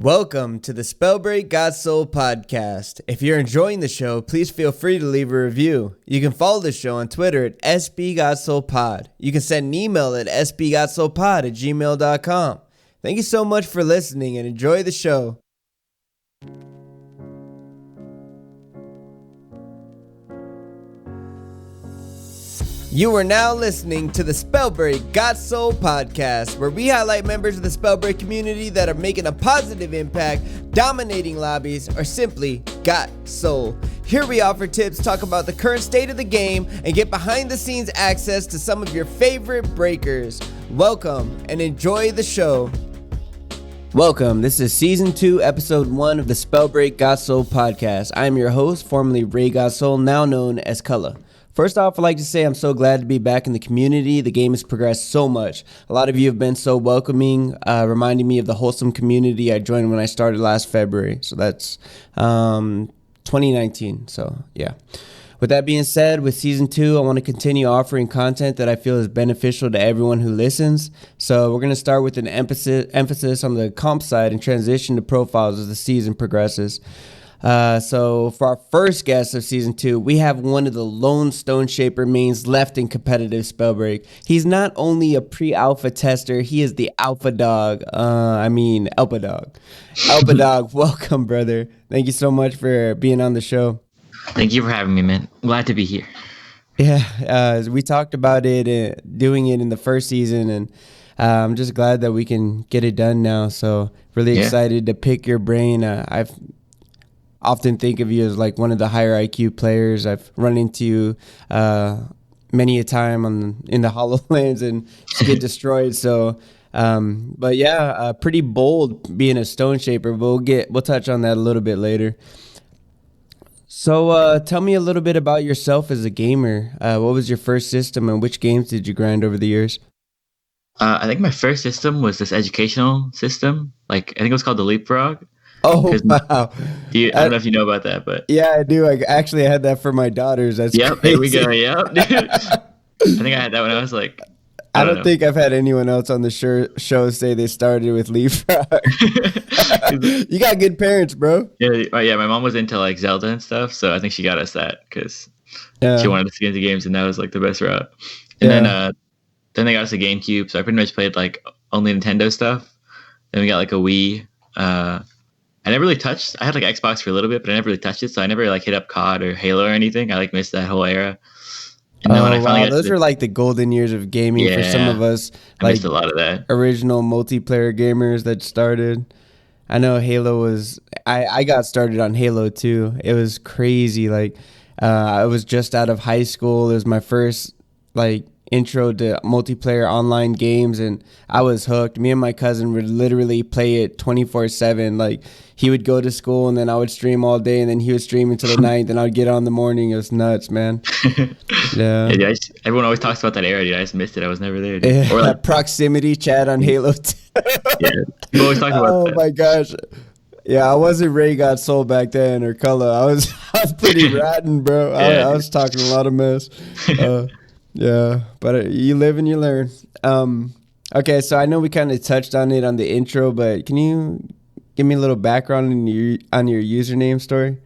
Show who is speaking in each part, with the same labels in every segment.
Speaker 1: Welcome to the Spellbreak GotSoL podcast. If you're enjoying the show, please feel free to leave a review. You can follow the show on Twitter at SBGotSoLPod. You can send an email at sbgotsolpod@gmail.com. Thank you so much for listening and enjoy the show. You are now listening to the Spellbreak GotSoL podcast, where we highlight members of the Spellbreak community that are making a positive impact, dominating lobbies, or simply got soul. Here we offer tips, talk about the current state of the game, and get behind the scenes access to some of your favorite breakers. Welcome and enjoy the show. Welcome. This is Season 2, Episode 1 of the Spellbreak GotSoL podcast. I am your host, formerly Ray GotSoL, now known as Cullah. First off, I'd like to say I'm so glad to be back in the community. The game has progressed so much. A lot of you have been so welcoming, reminding me of the wholesome community I joined when I started last February. So that's 2019. So yeah. With that being said, with Season 2, I want to continue offering content that I feel is beneficial to everyone who listens. So we're going to start with an emphasis on the comp side and transition to profiles as the season progresses. So for our first guest of Season 2, we have one of the lone Stone Shaper mains left in competitive Spellbreak. He's not only a pre-alpha tester, he is the alpha dog. Elpadog. Elpadog, welcome, brother. Thank you so much for being on the show.
Speaker 2: Thank you for having me, man. Glad to be here.
Speaker 1: Yeah, we talked about it, doing it in the first season, and I'm just glad that we can get it done now. So really excited to pick your brain. I've often think of you as like one of the higher IQ players. I've run into you many a time in the HoloLens and just get destroyed. So, but yeah, pretty bold being a Stone Shaper. We'll touch on that a little bit later. So, tell me a little bit about yourself as a gamer. What was your first system and which games did you grind over the years?
Speaker 2: I think my first system was this educational system. I think it was called the Leapfrog.
Speaker 1: Oh, wow.
Speaker 2: I don't know if you know about that, but...
Speaker 1: Yeah, I do. I had that for my daughters. That's
Speaker 2: Yep,
Speaker 1: crazy.
Speaker 2: There we go. Yep. I think I had that when I was like...
Speaker 1: I don't think I've had anyone else on the show say they started with Leapfrog. You got good parents, bro.
Speaker 2: Yeah, my mom was into like Zelda and stuff, so I think she got us that because she wanted us to get into games, and that was like the best route. And then they got us a GameCube, so I pretty much played like only Nintendo stuff. Then we got like a Wii. I never really touched. I had like Xbox for a little bit, but I never really touched it. So I never like hit up COD or Halo or anything. I like missed that whole era.
Speaker 1: And then when I finally those were like the golden years of gaming for some of us.
Speaker 2: I missed a lot of that.
Speaker 1: Original multiplayer gamers that started. I know Halo was. I got started on Halo too. It was crazy. Like I was just out of high school. It was my first like intro to multiplayer online games, and I was hooked. Me and my cousin would literally play it 24/7. Like he would go to school and then I would stream all day, and then he would stream until the night, then I'd get on in the morning. It was nuts, man. Yeah,
Speaker 2: everyone always talks about that era, dude. I just missed it. I was never there, dude.
Speaker 1: Yeah, or like proximity chat on Halo 2.
Speaker 2: Yeah, people always talk about that.
Speaker 1: Oh my gosh. Yeah, I wasn't Ray GotSoL back then or Cullah. I was pretty rotten, bro. I was talking a lot of mess. Yeah, but you live and you learn. Okay, so I know we kind of touched on it on the intro, but can you give me a little background on your username story?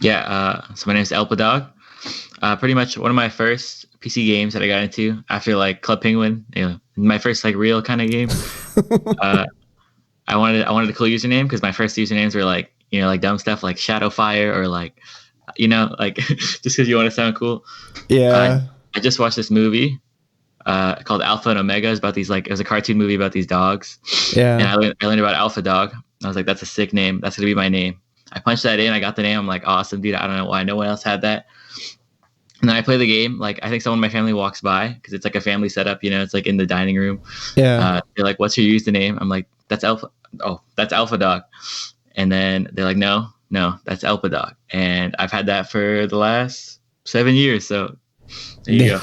Speaker 2: Yeah, so my name is Elpadog. Pretty much one of my first PC games that I got into after like Club Penguin, my first like real kind of game. I wanted a cool username because my first usernames were like like dumb stuff like Shadowfire or like just because you want to sound cool.
Speaker 1: Yeah.
Speaker 2: I just watched this movie called Alpha and Omega. It's about these it was a cartoon movie about these dogs. Yeah. And I learned about Alpha Dog. I was like, that's a sick name. That's gonna be my name. I punched that in. I got the name. I'm like, awesome, dude. I don't know why no one else had that. And then I play the game. Like I think someone in my family walks by because it's like a family setup. It's like in the dining room. Yeah. They're like, what's your username? I'm like, that's Alpha. Oh, that's Alpha Dog. And then they're like, no, that's Elpadog. And I've had that for the last 7 years. So. There you go.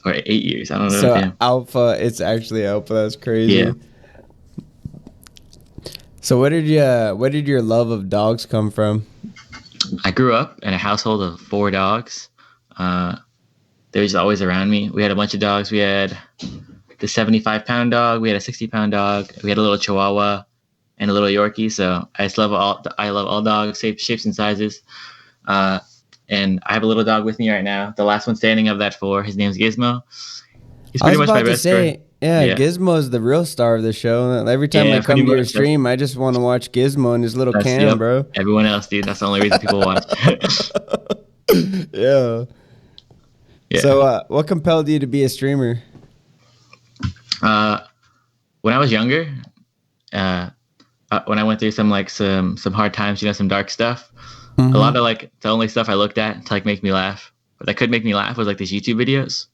Speaker 2: Or 8 years. I don't know.
Speaker 1: So Alpha, it's actually Alpha. That's crazy. Yeah. So where did your love of dogs come from?
Speaker 2: I grew up in a household of 4 dogs. They were just always around me. We had a bunch of dogs. We had the 75-pound dog. We had a 60-pound dog. We had a little Chihuahua. and a little Yorkie. So I love all dogs, shapes and sizes. And I have a little dog with me right now. The last one standing of that 4. His name's Gizmo. He's pretty much my best friend.
Speaker 1: Yeah, Gizmo's the real star of the show. Every time I come to your stream, I just want to watch Gizmo and his little cam, bro.
Speaker 2: Everyone else, dude. That's the only reason people watch.
Speaker 1: Yeah. So, what compelled you to be a streamer?
Speaker 2: When I was younger, when I went through some hard times, some dark stuff. Mm-hmm. A lot of the only stuff I looked at to make me laugh, but that could make me laugh was these YouTube videos.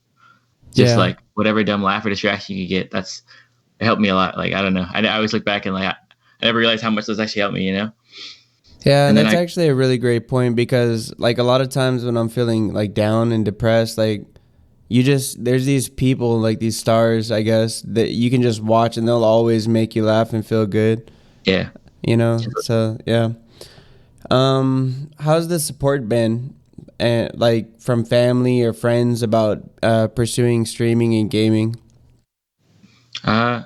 Speaker 2: Just whatever dumb laugh or distraction you could get. It helped me a lot. I don't know. I always look back and I never realized how much those actually helped me.
Speaker 1: Yeah, and that's actually a really great point because a lot of times when I'm feeling down and depressed, there's these people these stars, I guess, that you can just watch and they'll always make you laugh and feel good.
Speaker 2: Yeah.
Speaker 1: So yeah. How's the support been? And from family or friends about pursuing streaming and gaming?
Speaker 2: I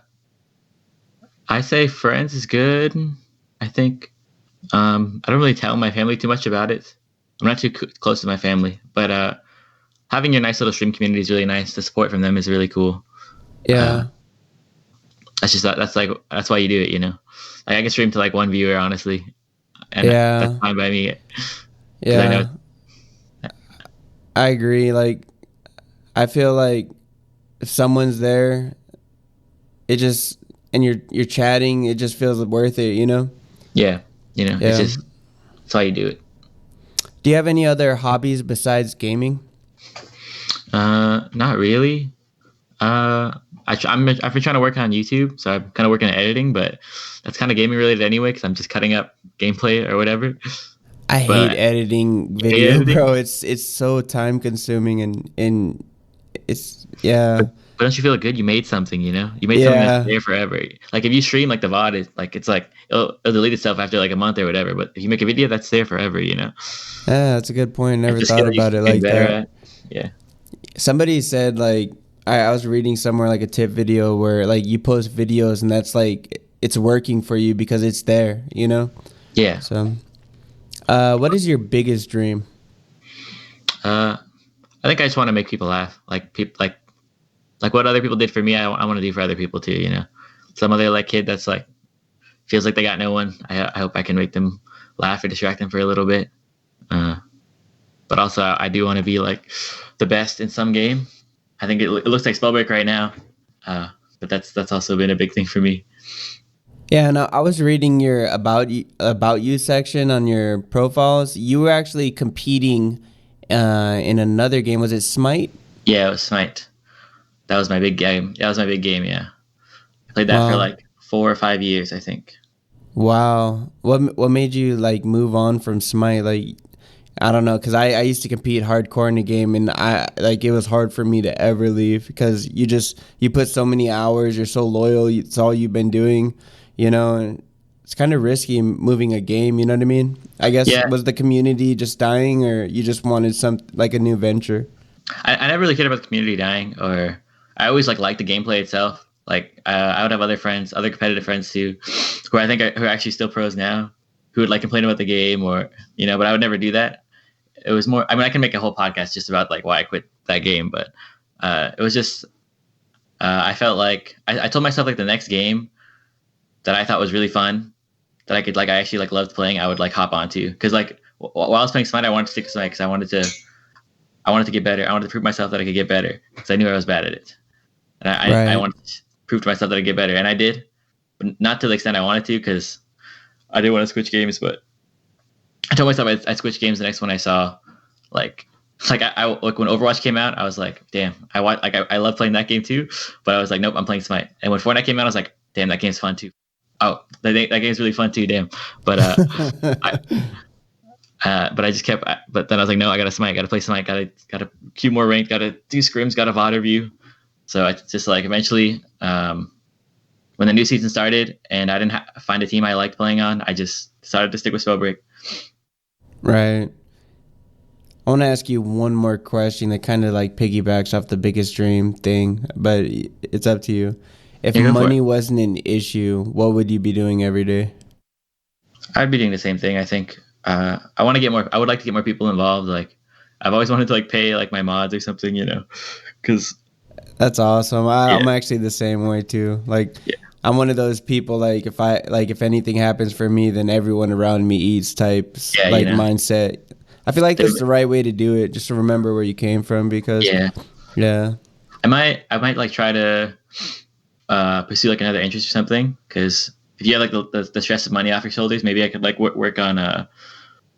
Speaker 2: say friends is good. I think I don't really tell my family too much about it. I'm not too close to my family, but having your nice little stream community is really nice. The support from them is really cool.
Speaker 1: Yeah,
Speaker 2: that's why you do it. I can stream to 1 viewer, honestly, and that's fine by me.
Speaker 1: Yeah, I know. I agree. I feel if someone's there, it just and you're chatting, it just feels worth it.
Speaker 2: Yeah, it's just that's how you do it.
Speaker 1: Do you have any other hobbies besides gaming?
Speaker 2: Not really. I've been trying to work on YouTube, so I'm kind of working on editing, but that's kind of gaming related anyway because I'm just cutting up gameplay or whatever.
Speaker 1: I hate editing video, bro. It's so time consuming and it's
Speaker 2: But don't you feel good? You made something, You made something that's there forever. If you stream the VOD, it'll delete itself after a month or whatever. But if you make a video, that's there forever,
Speaker 1: Yeah, that's a good point. Never thought about it like that.
Speaker 2: Yeah.
Speaker 1: Somebody said I was reading somewhere a tip video where you post videos and that's it's working for you because it's there,
Speaker 2: Yeah.
Speaker 1: So. What is your biggest dream?
Speaker 2: I think I just want to make people laugh. What other people did for me, I want to do for other people too. Some other kid that's feels like they got no one. I hope I can make them laugh or distract them for a little bit. But also I do want to be the best in some game. I think it looks like Spellbreak right now. But that's also been a big thing for me.
Speaker 1: Yeah, and I was reading your about you section on your profiles. You were actually competing in another game. Was it Smite?
Speaker 2: Yeah, it was Smite. That was my big game. Yeah. I played that for 4 or 5 years, I think.
Speaker 1: Wow. What made you move on from Smite? I don't know, because I used to compete hardcore in the game, and it was hard for me to ever leave because you put so many hours. You're so loyal. It's all you've been doing. And it's kind of risky moving a game, you know what I mean? I guess, was the community just dying or you just wanted a new venture?
Speaker 2: I never really cared about the community dying, or I always liked the gameplay itself. I would have other competitive friends too, who I think who are actually still pros now, who would complain about the game or, but I would never do that. It was more, I can make a whole podcast just about why I quit that game, but it was just, I felt I told myself the next game that I thought was really fun, that I could I actually loved playing, I would hop onto. Because while I was playing Smite, I wanted to stick to Smite because I wanted to get better. I wanted to prove myself that I could get better because I knew I was bad at it, and I wanted to prove to myself that I could get better, and I did, but not to the extent I wanted to because I didn't want to switch games. But I told myself I'd switch games the next one I saw, I when Overwatch came out, I was damn, I love playing that game too, but I was nope, I'm playing Smite. And when Fortnite came out, I was damn, that game's fun too. Oh, that game's really fun too, damn. But but I just kept. But then I was no, I gotta Smite, gotta play Smite, gotta queue more ranked, gotta do scrims, gotta VOD review. So I just eventually, when the new season started and I didn't find a team I liked playing on, I just decided to stick with Spellbreak.
Speaker 1: Right. I want to ask you one more question that kind of piggybacks off the biggest dream thing, but it's up to you. if money wasn't an issue, what would you be doing every day?
Speaker 2: I'd be doing the same thing. I think I want to get more. I would like to get more people involved. Like I've always wanted to like pay like my mods or something, because
Speaker 1: that's awesome. I'm actually the same way too. Like I'm one of those people. Like if anything happens for me, then everyone around me eats types. Mindset. I feel like that's the right way to do it. Just to remember where you came from, because I
Speaker 2: might like try to pursue like another interest or something, because if you have like the stress of money off your shoulders, maybe I could like work on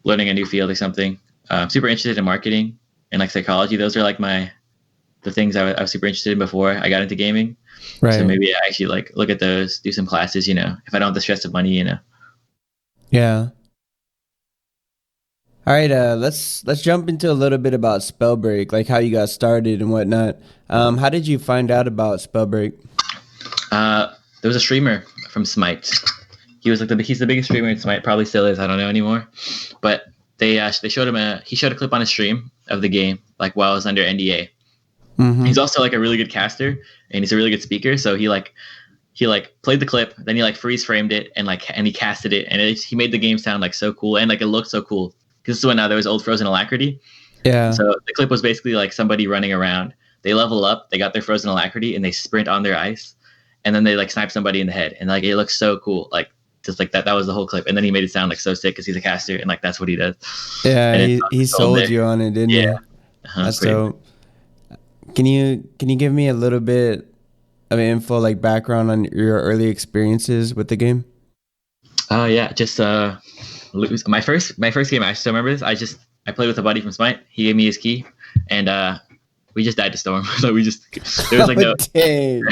Speaker 2: learning a new field or something. I'm super interested in marketing and like psychology. Those are like the things I was super interested in before I got into gaming. Right. So maybe I actually like look at those, do some classes, if I don't have the stress of money,
Speaker 1: Yeah. All right, let's jump into a little bit about Spellbreak, like how you got started and whatnot. How did you find out about Spellbreak?
Speaker 2: There was a streamer from Smite. He was like he's the biggest streamer in Smite, probably still is. I don't know anymore. But they showed him he showed a clip on a stream of the game, like while I was under NDA. Mm-hmm. He's also like a really good caster, and he's a really good speaker. So he played the clip, then he like freeze framed it and he casted it, and he made the game sound like so cool, and like it looked so cool. Because this is when there was old frozen alacrity. Yeah. So the clip was basically like somebody running around. They level up, they got their frozen alacrity, and they sprint on their ice, and then they like snipe somebody in the head, and like it looks so cool, like just like that. That was the whole clip, and then he made it sound like so sick because he's a caster, and like that's what he does.
Speaker 1: Yeah, he sold you on it, didn't he? Yeah, that's dope. Can you give me a little bit of info, like background on your early experiences with the game?
Speaker 2: Just my first game. I still remember this. I played with a buddy from Smite. He gave me his key, and we just died to Storm. So there was like no.
Speaker 1: Dang.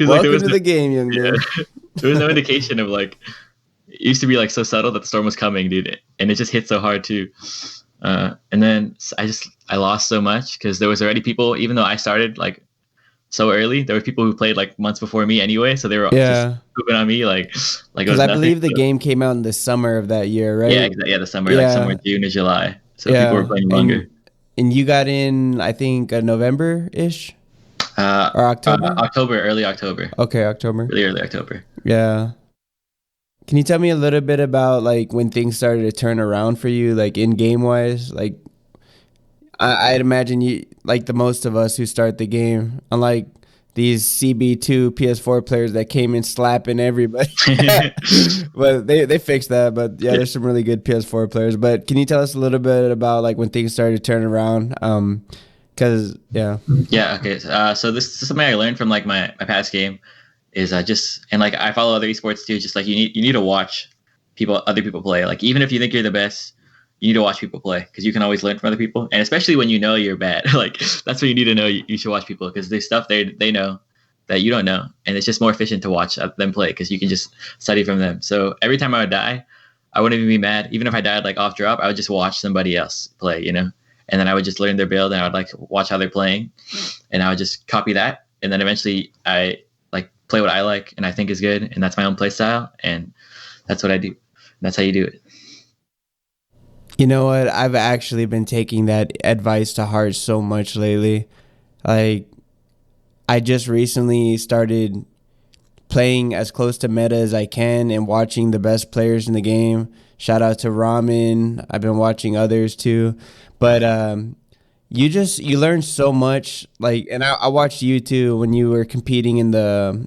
Speaker 1: Welcome to the game, young man.
Speaker 2: There was no indication of like. It used to be like so subtle that the storm was coming, dude, and it just hit so hard too. And then I lost so much because there was already people. Even though I started like so early, there were people who played like months before me anyway, so they were just pooping on me like
Speaker 1: because I believe the game came out in the summer of that year, right?
Speaker 2: Yeah, the summer, like somewhere June or July. So people were playing longer.
Speaker 1: And you got in, I think, November-ish or October?
Speaker 2: Early October.
Speaker 1: Okay, October.
Speaker 2: Really early October.
Speaker 1: Yeah. Can you tell me a little bit about like when things started to turn around for you, like in game wise? Like I'd imagine you, like the most of us who start the game, unlike these CB2 PS4 players that came in slapping everybody. But they fixed that. But yeah, there's some really good PS4 players. But can you tell us a little bit about like when things started to turn around?
Speaker 2: Okay. So this is something I learned from like my past game is and like I follow other esports too. Just like you need to watch other people play. Like even if you think you're the best, you need to watch people play because you can always learn from other people. And especially when you know you're bad, like that's what you need to know. You should watch people because there's stuff they know that you don't know, and it's just more efficient to watch them play because you can just study from them. So every time I would die, I wouldn't even be mad. Even if I died like off drop, I would just watch somebody else play, and then I would just learn their build and I would like watch how they're playing, and I would just copy that, and then eventually I like play what I like and I think is good, and that's my own play style, and that's what I do. And that's how you do it.
Speaker 1: You know what? I've actually been taking that advice to heart so much lately. Like, I just recently started playing as close to meta as I can and watching the best players in the game. Shout out to Ramen. I've been watching others too. But you learn so much. Like, and I watched you too when you were competing in the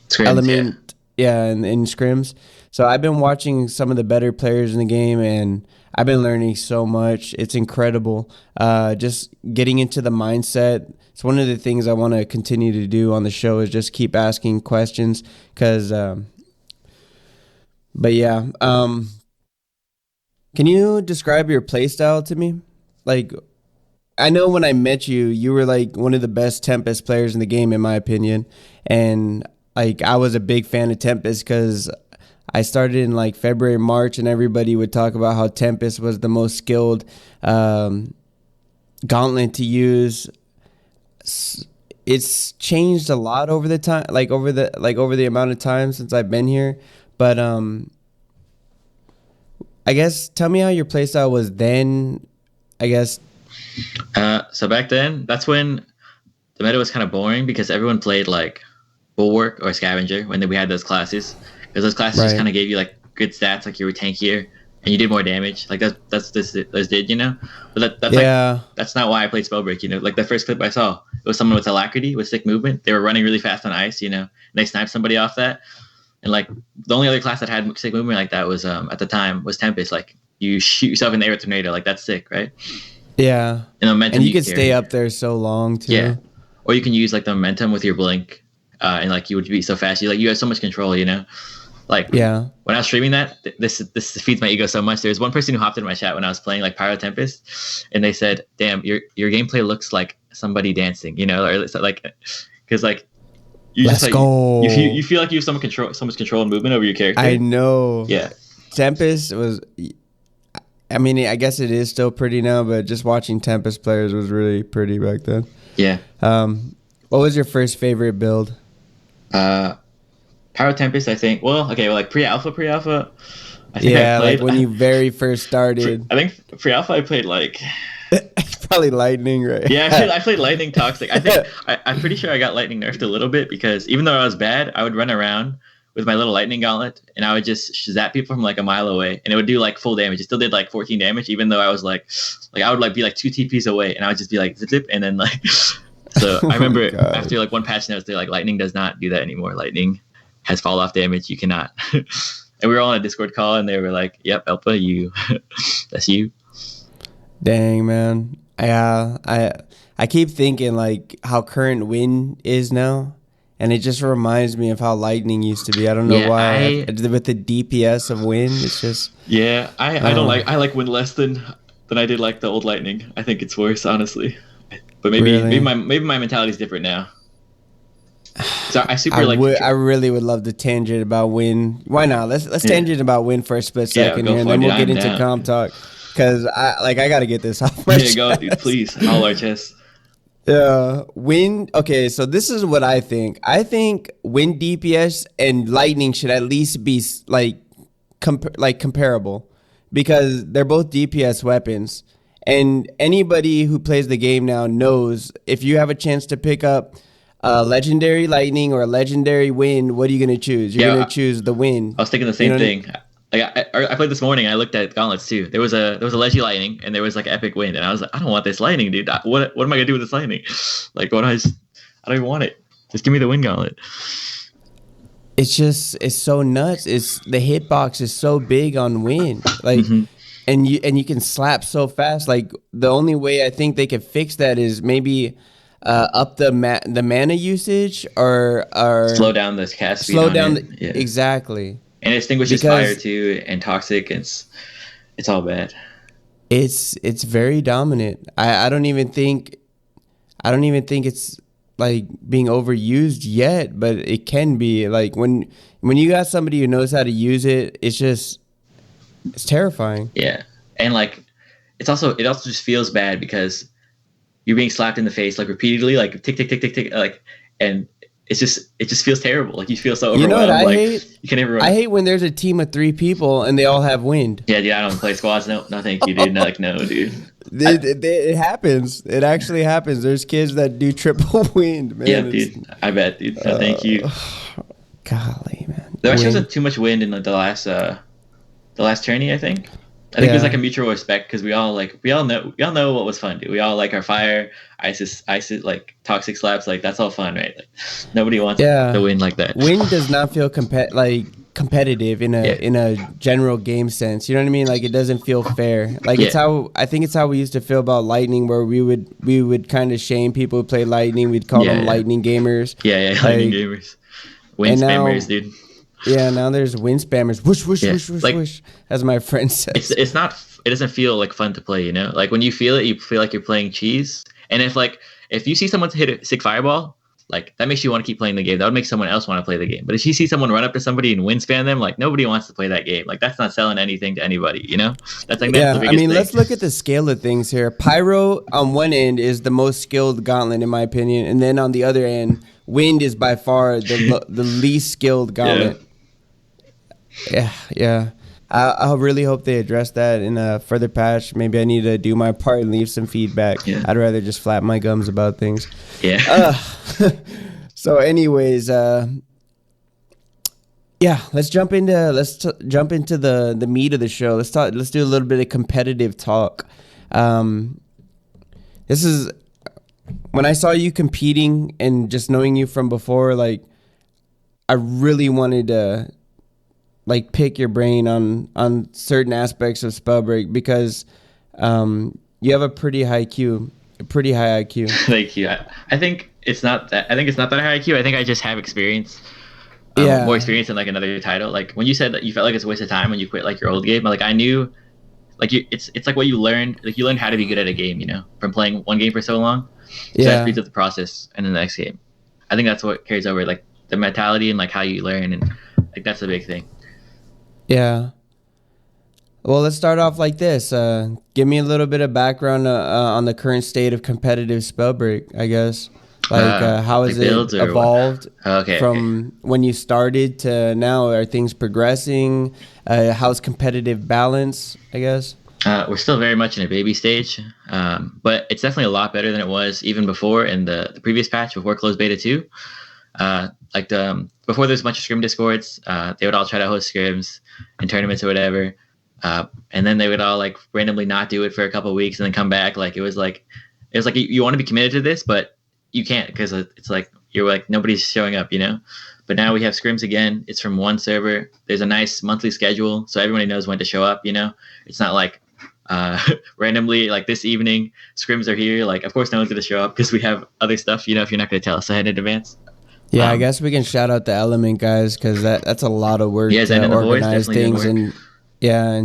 Speaker 1: scrims, element, in scrims. So I've been watching some of the better players in the game, and I've been learning so much. It's incredible. Just getting into the mindset. It's one of the things I want to continue to do on the show is just keep asking questions. Can you describe your play style to me? Like, I know when I met you, you were like one of the best Tempest players in the game, in my opinion. And like, I was a big fan of Tempest because I started in like February, March, and everybody would talk about how Tempest was the most skilled gauntlet to use. It's changed a lot over the time, over the amount of time since I've been here. But I guess tell me how your playstyle was then. I guess.
Speaker 2: So back then, that's when the meta was kind of boring because everyone played like bulwark or scavenger when we had those classes, because those classes just kind of gave you like good stats, like you were tankier and you did more damage. Like that's those did, you know. But that's not why I played Spellbreak. You know, like the first clip I saw, it was someone with alacrity with sick movement. They were running really fast on ice, you know, and they sniped somebody off that. And like the only other class that had sick movement like that was at the time was Tempest. Like you shoot yourself in the air with tornado, like that's sick, right?
Speaker 1: Yeah.
Speaker 2: And momentum,
Speaker 1: and you could stay up there so long too.
Speaker 2: Yeah. Or you can use like the momentum with your blink, and like you would be so fast. You have so much control, you know. Like when I was streaming that, this feeds my ego so much. There's one person who hopped in my chat when I was playing like Pyro Tempest, and they said, "Damn, your gameplay looks like somebody dancing," you know, or like because like you
Speaker 1: Let's
Speaker 2: just like
Speaker 1: go.
Speaker 2: you feel like you have so much control and movement over your character.
Speaker 1: I know.
Speaker 2: Yeah.
Speaker 1: Tempest was. I mean, I guess it is still pretty now, but just watching Tempest players was really pretty back then.
Speaker 2: Yeah.
Speaker 1: What was your first favorite build?
Speaker 2: Pyro Tempest, I think. Well, okay, like pre-alpha. I think I played,
Speaker 1: like when you very first started.
Speaker 2: I think pre-alpha I played like.
Speaker 1: Probably Lightning, right?
Speaker 2: Yeah, I played Lightning Toxic. I think I'm pretty sure I got Lightning nerfed a little bit because even though I was bad, I would run around with my little Lightning Gauntlet and I would just zap people from like a mile away and it would do like full damage. It still did like 14 damage, even though I was like I would like be like 2 TPs away and I would just be like zip and then like. So I remember after like one patch notes, they're like Lightning does not do that anymore. Lightning has fall off damage. You cannot. And we were all on a Discord call and they were like, "Yep, Elpa, you, that's you."
Speaker 1: Dang, man. I keep thinking like how current Wind is now, and it just reminds me of how Lightning used to be. I don't know why. With the DPS of Wind, it's just
Speaker 2: I don't like. I like Wind less than I did like the old Lightning. I think it's worse, honestly. But maybe my mentality is different now. So I
Speaker 1: really would love to tangent about Wind. Why not? Let's tangent about Wind for a split second here, and then we'll get into comp talk. Because I got to get this off my chest.
Speaker 2: Go, dude, please. All our chests.
Speaker 1: Wind. Okay, so this is what I think. I think Wind DPS and Lightning should at least be like comparable, because they're both DPS weapons. And anybody who plays the game now knows if you have a chance to pick up a legendary Lightning or a legendary Wind, what are you going to choose? You're going to choose the Wind.
Speaker 2: I was thinking the same thing. Like I played this morning. I looked at gauntlets too. There was a Legi Lightning and there was like Epic Wind, and I was like, I don't want this Lightning, dude. What am I gonna do with this Lightning? Like, I don't even want it. Just give me the Wind Gauntlet.
Speaker 1: It's so nuts. It's the hitbox is so big on Wind, like, and you can slap so fast. Like the only way I think they could fix that is maybe up the mana usage or
Speaker 2: slow down the cast speed.
Speaker 1: Exactly.
Speaker 2: And it extinguishes fire too, and toxic. It's all bad.
Speaker 1: It's very dominant. I don't even think it's like being overused yet, but it can be. Like when you got somebody who knows how to use it, it's terrifying.
Speaker 2: Yeah, and like it also just feels bad because you're being slapped in the face like repeatedly, like tick tick tick tick tick, like, and it just feels terrible. Like you feel so overwhelmed.
Speaker 1: You know what I hate?
Speaker 2: You can never run.
Speaker 1: I hate when there's a team of 3 people and they all have Wind.
Speaker 2: Yeah, dude, I don't play squads. No, thank you, dude. No, dude.
Speaker 1: It happens. It actually happens. There's kids that do triple Wind, man.
Speaker 2: Yeah, dude. I bet, dude. No, thank you.
Speaker 1: Golly, man.
Speaker 2: There actually wasn't too much Wind in the last tourney, I think. I think it was like a mutual respect because we all know what was fun, dude. We all like our fire, ISIS, like toxic slaps, like that's all fun, right? Like nobody wants to win like that.
Speaker 1: Wind does not feel competitive in a general game sense. You know what I mean? Like it doesn't feel fair. Like it's how we used to feel about Lightning, where we would kind of shame people who play Lightning. We'd call them Lightning gamers.
Speaker 2: Yeah, Lightning gamers. Wind spammers, dude.
Speaker 1: Yeah, now there's Wind spammers. Whoosh, whoosh, whoosh, whoosh, whoosh, as my friend says.
Speaker 2: It doesn't feel like fun to play, you know? Like when you feel it, you feel like you're playing cheese. And if you see someone hit a sick fireball, like that makes you want to keep playing the game. That would make someone else want to play the game. But if you see someone run up to somebody and Wind spam them, like nobody wants to play that game. Like that's not selling anything to anybody, you know? That's the biggest thing.
Speaker 1: Let's look at the scale of things here. Pyro on one end is the most skilled gauntlet in my opinion, and then on the other end, Wind is by far the least skilled gauntlet. Yeah. I really hope they address that in a further patch. Maybe I need to do my part and leave some feedback. Yeah. I'd rather just flap my gums about things.
Speaker 2: Yeah.
Speaker 1: So, anyways, yeah, let's jump into the meat of the show. Let's do a little bit of competitive talk. This is when I saw you competing and just knowing you from before, like I really wanted to like pick your brain on certain aspects of Spellbreak because you have a pretty high IQ.
Speaker 2: Thank you. I think it's not that. I think it's not that high IQ. I think I just have experience. More experience than like another title. Like when you said that you felt like it's a waste of time when you quit like your old game, like I knew, like it's like what you learned. Like you learned how to be good at a game, from playing one game for so long. So that speeds up the process in the next game. I think that's what carries over, like the mentality and like how you learn, and like that's the big thing.
Speaker 1: Yeah. Well, let's start off like this. Give me a little bit of background on the current state of competitive Spellbreak, I guess. Like, how has it evolved from when you started to now? Are things progressing? How's competitive balance, I guess?
Speaker 2: We're still very much in a baby stage, but it's definitely a lot better than it was even before in the previous patch before closed beta 2. Before there's a bunch of scrim discords, they would all try to host scrims and tournaments or whatever, and then they would all like randomly not do it for a couple of weeks and then come back. Like it was like you want to be committed to this, but you can't because it's like you're like nobody's showing up, But now we have scrims again. It's from one server. There's a nice monthly schedule, so everybody knows when to show up. It's not like randomly like this evening scrims are here. Like of course no one's gonna show up because we have other stuff. If you're not gonna tell us ahead in advance.
Speaker 1: Yeah, I guess we can shout out the Element guys because that's a lot of work to organize things and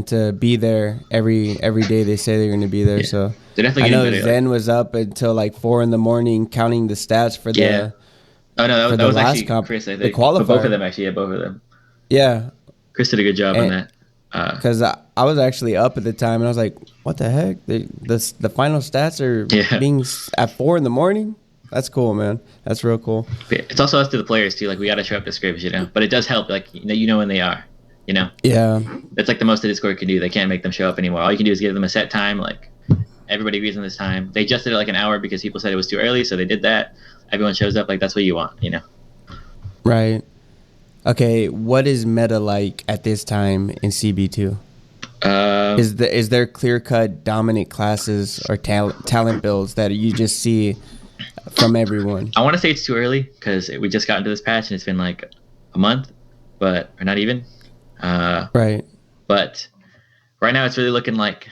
Speaker 1: to be there every day. They say they're going to be there, so I know Zen was up until like 4 a.m. counting the stats for the.
Speaker 2: Oh no, that was actually Chris. I think
Speaker 1: the qualifier.
Speaker 2: Both of them actually. Yeah, both of them.
Speaker 1: Yeah,
Speaker 2: Chris did a good job on that.
Speaker 1: Because I was actually up at the time and I was like, "What the heck? The final stats are being at 4 a.m." That's cool, man. That's real cool.
Speaker 2: It's also us to the players too. Like we got to show up to scrims, But it does help. Like when they are.
Speaker 1: Yeah.
Speaker 2: That's like the most the Discord can do. They can't make them show up anymore. All you can do is give them a set time. Like everybody agrees on this time. They adjusted it like an hour because people said it was too early, so they did that. Everyone shows up. Like that's what you want,
Speaker 1: Right. Okay. What is meta like at this time in CB2? Is there clear-cut dominant classes or talent builds that you just see from everyone?
Speaker 2: I want to say it's too early because we just got into this patch and it's been like a month, or not even.
Speaker 1: Right.
Speaker 2: But right now it's really looking like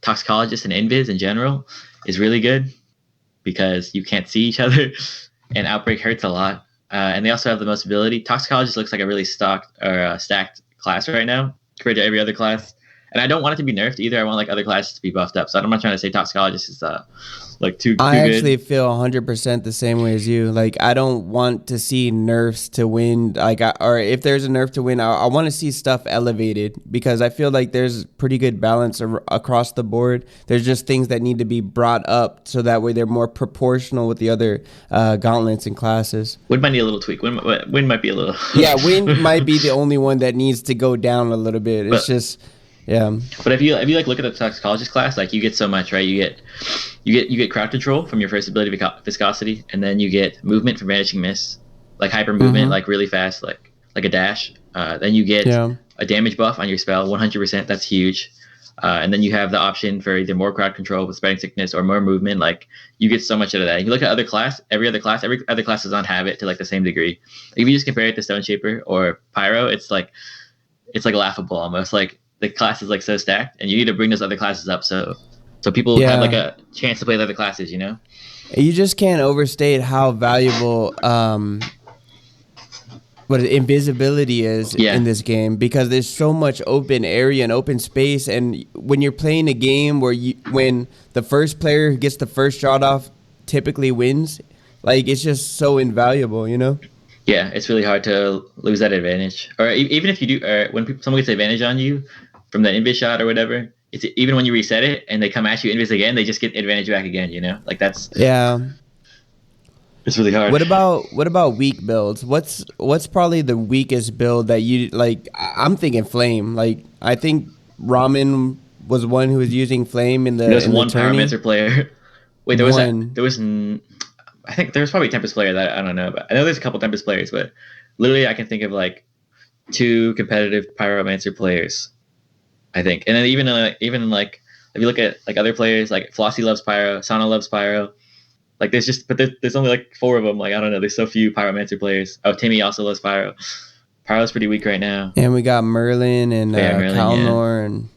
Speaker 2: Toxicologist and Invis in general is really good because you can't see each other and Outbreak hurts a lot. And they also have the most ability. Toxicologist looks like a really stacked class right now compared to every other class. And I don't want it to be nerfed either. I want like other classes to be buffed up. So I'm not trying to say Toxicologist is like too
Speaker 1: I
Speaker 2: good.
Speaker 1: actually feel 100% the same way as you. Like I don't want to see nerfs to win. Or if there's a nerf to win, I want to see stuff elevated because I feel like there's pretty good balance across the board. There's just things that need to be brought up so that way they're more proportional with the other gauntlets and classes.
Speaker 2: Win might need a little tweak. Win might be a little.
Speaker 1: Yeah, Win might be the only one that needs to go down a little bit. It's just. Yeah,
Speaker 2: but if you like look at the Toxicologist class, like you get so much, right? You get crowd control from your first ability viscosity, and then you get movement from Vanishing Mist, like hyper movement, like really fast, like a dash. Then you get a damage buff on your spell, 100%. That's huge. And then you have the option for either more crowd control with Spreading Sickness or more movement. Like you get so much out of that. If you look at every other class does not have it to like the same degree. Like, if you just compare it to Stone Shaper or Pyro, it's like laughable almost. Like the class is like so stacked, and you need to bring those other classes up so people have like a chance to play the other classes.
Speaker 1: You just can't overstate how valuable invisibility is in this game because there's so much open area and open space, and when you're playing a game when the first player who gets the first shot off typically wins, like it's just so invaluable,
Speaker 2: Yeah, it's really hard to lose that advantage. Or even if you do, when someone gets advantage on you from the invis shot or whatever, it's even when you reset it and they come at you invis again, they just get advantage back again. Like that's it's really hard.
Speaker 1: What about weak builds? What's probably the weakest build that you like? I'm thinking Flame. Like I think Ramen was one who was using Flame in the.
Speaker 2: There's one Pyromancer player. Wait, there was I think there's probably a Tempest player that I don't know, but I know there's a couple Tempest players, but literally I can think of like 2 competitive Pyromancer players, I think. And then even like if you look at like other players, like Flossie loves Pyro, Sana loves Pyro. Like there's only like 4 of them. Like I don't know, there's so few Pyromancer players. Oh, Timmy also loves Pyro. Pyro's pretty weak right now.
Speaker 1: And we got Merlin and Kalnor and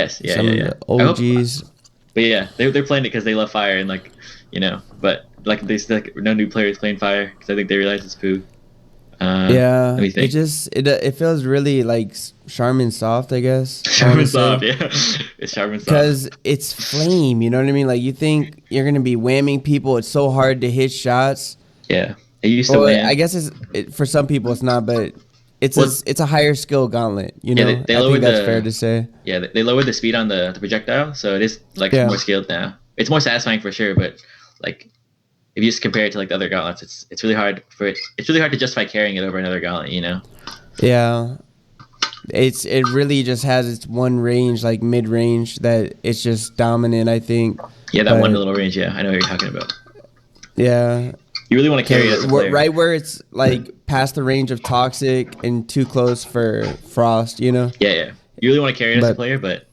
Speaker 1: some of the OGs.
Speaker 2: But yeah, they're playing it because they love fire and like, but like there's like no new players playing fire because I think they realize it's poo.
Speaker 1: It feels really like Charmin soft, I guess.
Speaker 2: Charmin soft, yeah. It's Charmin soft
Speaker 1: because it's flame. You know what I mean? Like you think you're gonna be whamming people. It's so hard to hit shots.
Speaker 2: Yeah, it used to win.
Speaker 1: I guess for some people it's not, but it's a higher skill gauntlet. You know,
Speaker 2: I think that's fair to say. Yeah, they lowered the speed on the projectile, so it is like more skilled now. It's more satisfying for sure, but like. If you just compare it to like the other gauntlets, it's really hard it's really hard to justify carrying it over another gauntlet,
Speaker 1: Yeah. It really just has its one range, like mid range, that it's just dominant, I think.
Speaker 2: Yeah, that one little range, yeah. I know what you're talking about.
Speaker 1: Yeah.
Speaker 2: You really want to carry it as a player.
Speaker 1: Right where it's like past the range of toxic and too close for frost,
Speaker 2: Yeah. You really want to carry it as a player, but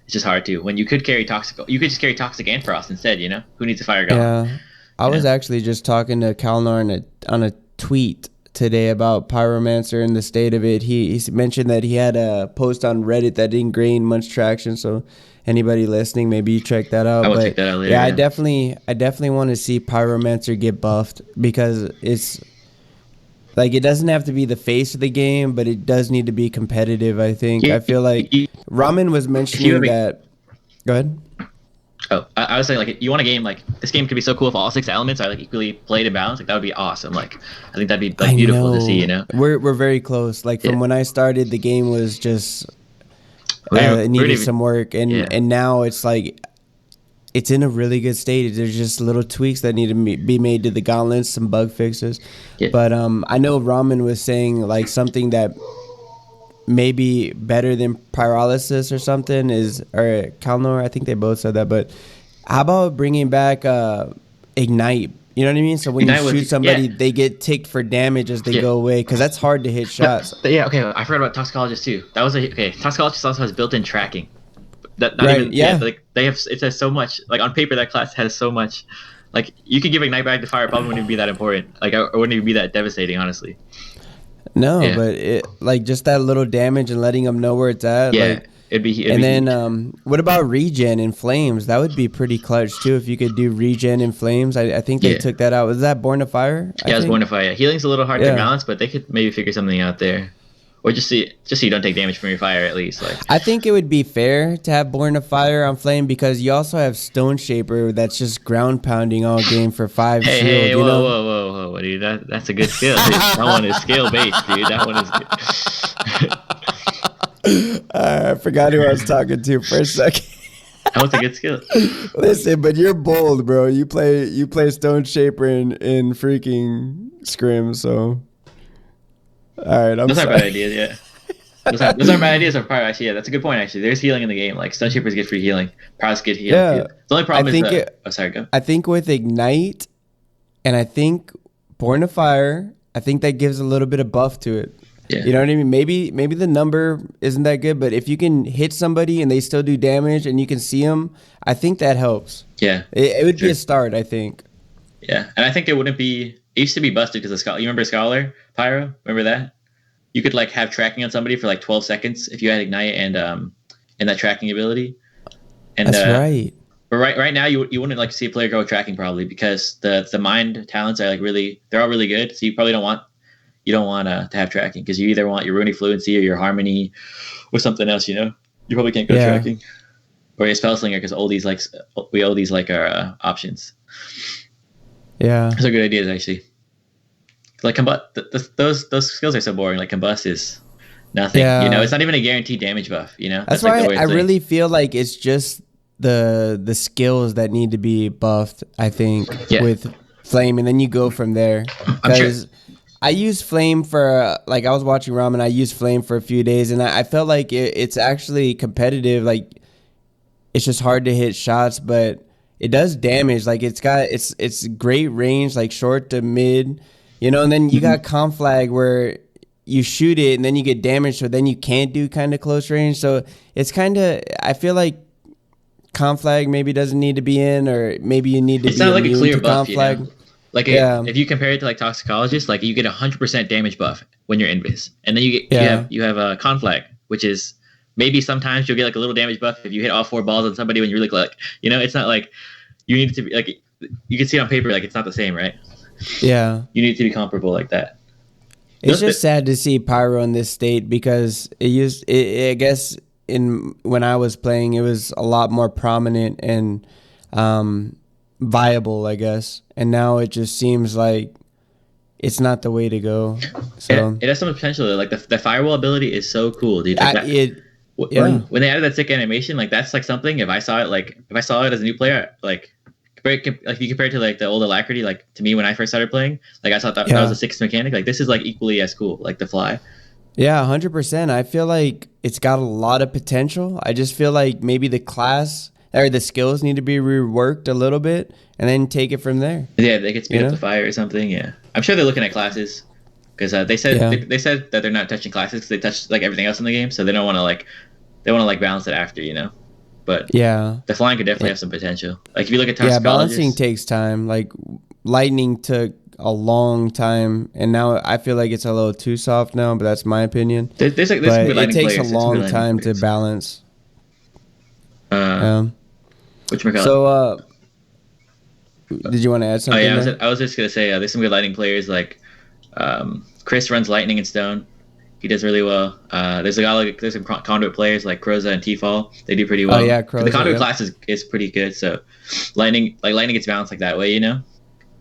Speaker 2: it's just hard to. When you could carry toxic, you could just carry toxic and frost instead, Who needs a fire gauntlet?
Speaker 1: Yeah. I was actually just talking to Kalnar on a tweet today about Pyromancer and the state of it. He mentioned that he had a post on Reddit that didn't gain much traction. So anybody listening, maybe you check that out.
Speaker 2: I will check that out later.
Speaker 1: Yeah, I definitely want to see Pyromancer get buffed because it's like it doesn't have to be the face of the game, but it does need to be competitive. I think. I feel like Ramen was mentioning that. Go ahead.
Speaker 2: Oh, I was saying, like, you want a game, like, this game could be so cool if all 6 elements are, like, equally played and balanced. Like, that would be awesome. Like, I think that'd be, like, beautiful to see,
Speaker 1: We're very close. Like, from when I started, the game was just, it needed some work. And now it's, like, it's in a really good state. There's just little tweaks that need to be made to the gauntlets, some bug fixes. Yeah. But I know Ramen was saying, like, something that maybe better than pyrolysis or something or Kalnor, I think they both said that, but how about bringing back ignite? You know what I mean? So when ignite you shoot somebody, they get ticked for damage as they go away because that's hard to hit shots.
Speaker 2: Yeah, okay. I forgot about toxicologist too. That was toxicologist also has built-in tracking. Like they have. It says so much. Like on paper, that class has so much. Like you could give ignite back to fire, probably wouldn't even be that important. Like it wouldn't even be that devastating, honestly.
Speaker 1: No, but it like just that little damage and letting them know where it's at.
Speaker 2: Yeah,
Speaker 1: like,
Speaker 2: it'd be
Speaker 1: then what about regen and flames? That would be pretty clutch too if you could do regen and flames. I think they took that out. Was that Born to Fire?
Speaker 2: Yeah, it was Born to Fire. Healing's a little hard to balance, but they could maybe figure something out there. Or just so you don't take damage from your fire at least. Like
Speaker 1: I think it would be fair to have Born to Fire on flame because you also have Stone Shaper that's just ground pounding all game for 5 shield.
Speaker 2: Hey, whoa, dude, that's a good skill. Dude. That one is skill based, dude. That one
Speaker 1: is good. I forgot who I was talking to for a second.
Speaker 2: That was a good skill.
Speaker 1: Listen, but you're bold, bro. You play Stone Shaper in freaking Scrim, so. All right,
Speaker 2: those aren't bad ideas, yeah. Those aren't bad ideas on Pyro, actually. Yeah, that's a good point, actually. There's healing in the game. Like, Stone Shaper's get free healing. Pyro's get healing. Yeah. The only problem is sorry, go.
Speaker 1: I think with Ignite, and I think Born to Fire, I think that gives a little bit of buff to it. Yeah. You know what I mean? Maybe the number isn't that good, but if you can hit somebody and they still do damage and you can see them, I think that helps.
Speaker 2: Yeah.
Speaker 1: It would be a start, I think.
Speaker 2: Yeah, and I think it wouldn't be... It used to be busted because of Scholar. You remember Scholar Pyro? Remember that? You could like have tracking on somebody for like 12 seconds if you had Ignite and that tracking ability. And
Speaker 1: that's right.
Speaker 2: But right now you wouldn't like to see a player go with tracking probably because the mind talents are like they're all really good. So you probably don't want to have tracking because you either want your Runic Fluency or your Harmony or something else. You probably can't go tracking or your Spellslinger because all these our options.
Speaker 1: Yeah,
Speaker 2: those are good ideas actually. Like those skills are so boring. Like combust is nothing. Yeah. It's not even a guaranteed damage buff.
Speaker 1: That's why I really feel like it's just the skills that need to be buffed. I think with flame, and then you go from there. Because I used flame for I was watching Ramen. I used flame for a few days, and I felt like it's actually competitive. Like it's just hard to hit shots, but it does damage. Like it's great range, like short to mid, and then you got conflag where you shoot it and then you get damaged, so then you can't do kind of close range. So it's kind of, I feel like conflag maybe doesn't need to be in, or maybe you need to
Speaker 2: it's
Speaker 1: be
Speaker 2: not like a clear
Speaker 1: to
Speaker 2: buff,
Speaker 1: conflag.
Speaker 2: Like if you compare it to like toxicologist, like you get 100% damage buff when you're invis, and then you have a conflag, which is maybe sometimes you'll get like a little damage buff if you hit all 4 balls on somebody when you really like, it's not like you need it to be like, you can see it on paper, like it's not the same, right?
Speaker 1: Yeah,
Speaker 2: you need to be comparable like that.
Speaker 1: It's just sad to see pyro in this state, because I guess when I was playing, it was a lot more prominent and viable, I guess, and now it just seems like it's not the way to go. So
Speaker 2: it has so much potential. Like the firewall ability is so cool, dude. Like when they added that sick animation, like that's like something. If I saw it as a new player, like if you compare it to like the old Alacrity, like to me when I first started playing, like I thought that was a sixth mechanic. Like this is like equally as cool, like the fly.
Speaker 1: Yeah, 100%. I feel like it's got a lot of potential. I just feel like maybe the class or the skills need to be reworked a little bit, and then take it from there.
Speaker 2: Yeah, they could speed up the fire or something. Yeah, I'm sure they're looking at classes, because they said they said that they're not touching classes because they touch like everything else in the game, so they don't want to like balance it after, But the flying could definitely have some potential. Like if you look at toxicologists,
Speaker 1: balancing takes time. Like lightning took a long time, and now I feel like it's a little too soft now, but that's my opinion.
Speaker 2: There's
Speaker 1: but it takes a long time to balance. So did you want to add something?
Speaker 2: Oh yeah, I was just gonna say there's some good lightning players, like Chris runs lightning and stone. He does really well. There's some conduit players like Croza and T-Fall. They do pretty well.
Speaker 1: Oh yeah, Croza,
Speaker 2: the conduit class is pretty good. So lightning gets balanced like that way,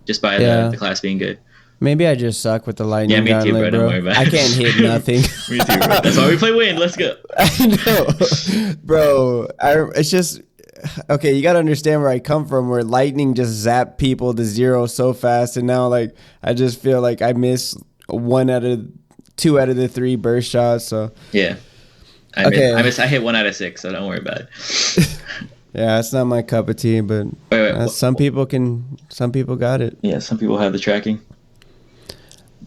Speaker 2: just by the class being good.
Speaker 1: Maybe I just suck with the lightning.
Speaker 2: Yeah, me too, bro. Don't worry about it.
Speaker 1: I can't hit nothing.
Speaker 2: Me too, bro. That's why we play wind. Let's go.
Speaker 1: I know, bro. It's just okay. You gotta understand where I come from, where lightning just zapped people to 0 so fast, and now like I just feel like I miss 2 out of the 3 burst shots. So
Speaker 2: yeah, I hit 1 out of 6, so don't worry about it.
Speaker 1: Yeah, it's not my cup of tea, but some people got it.
Speaker 2: Yeah, some people have the tracking.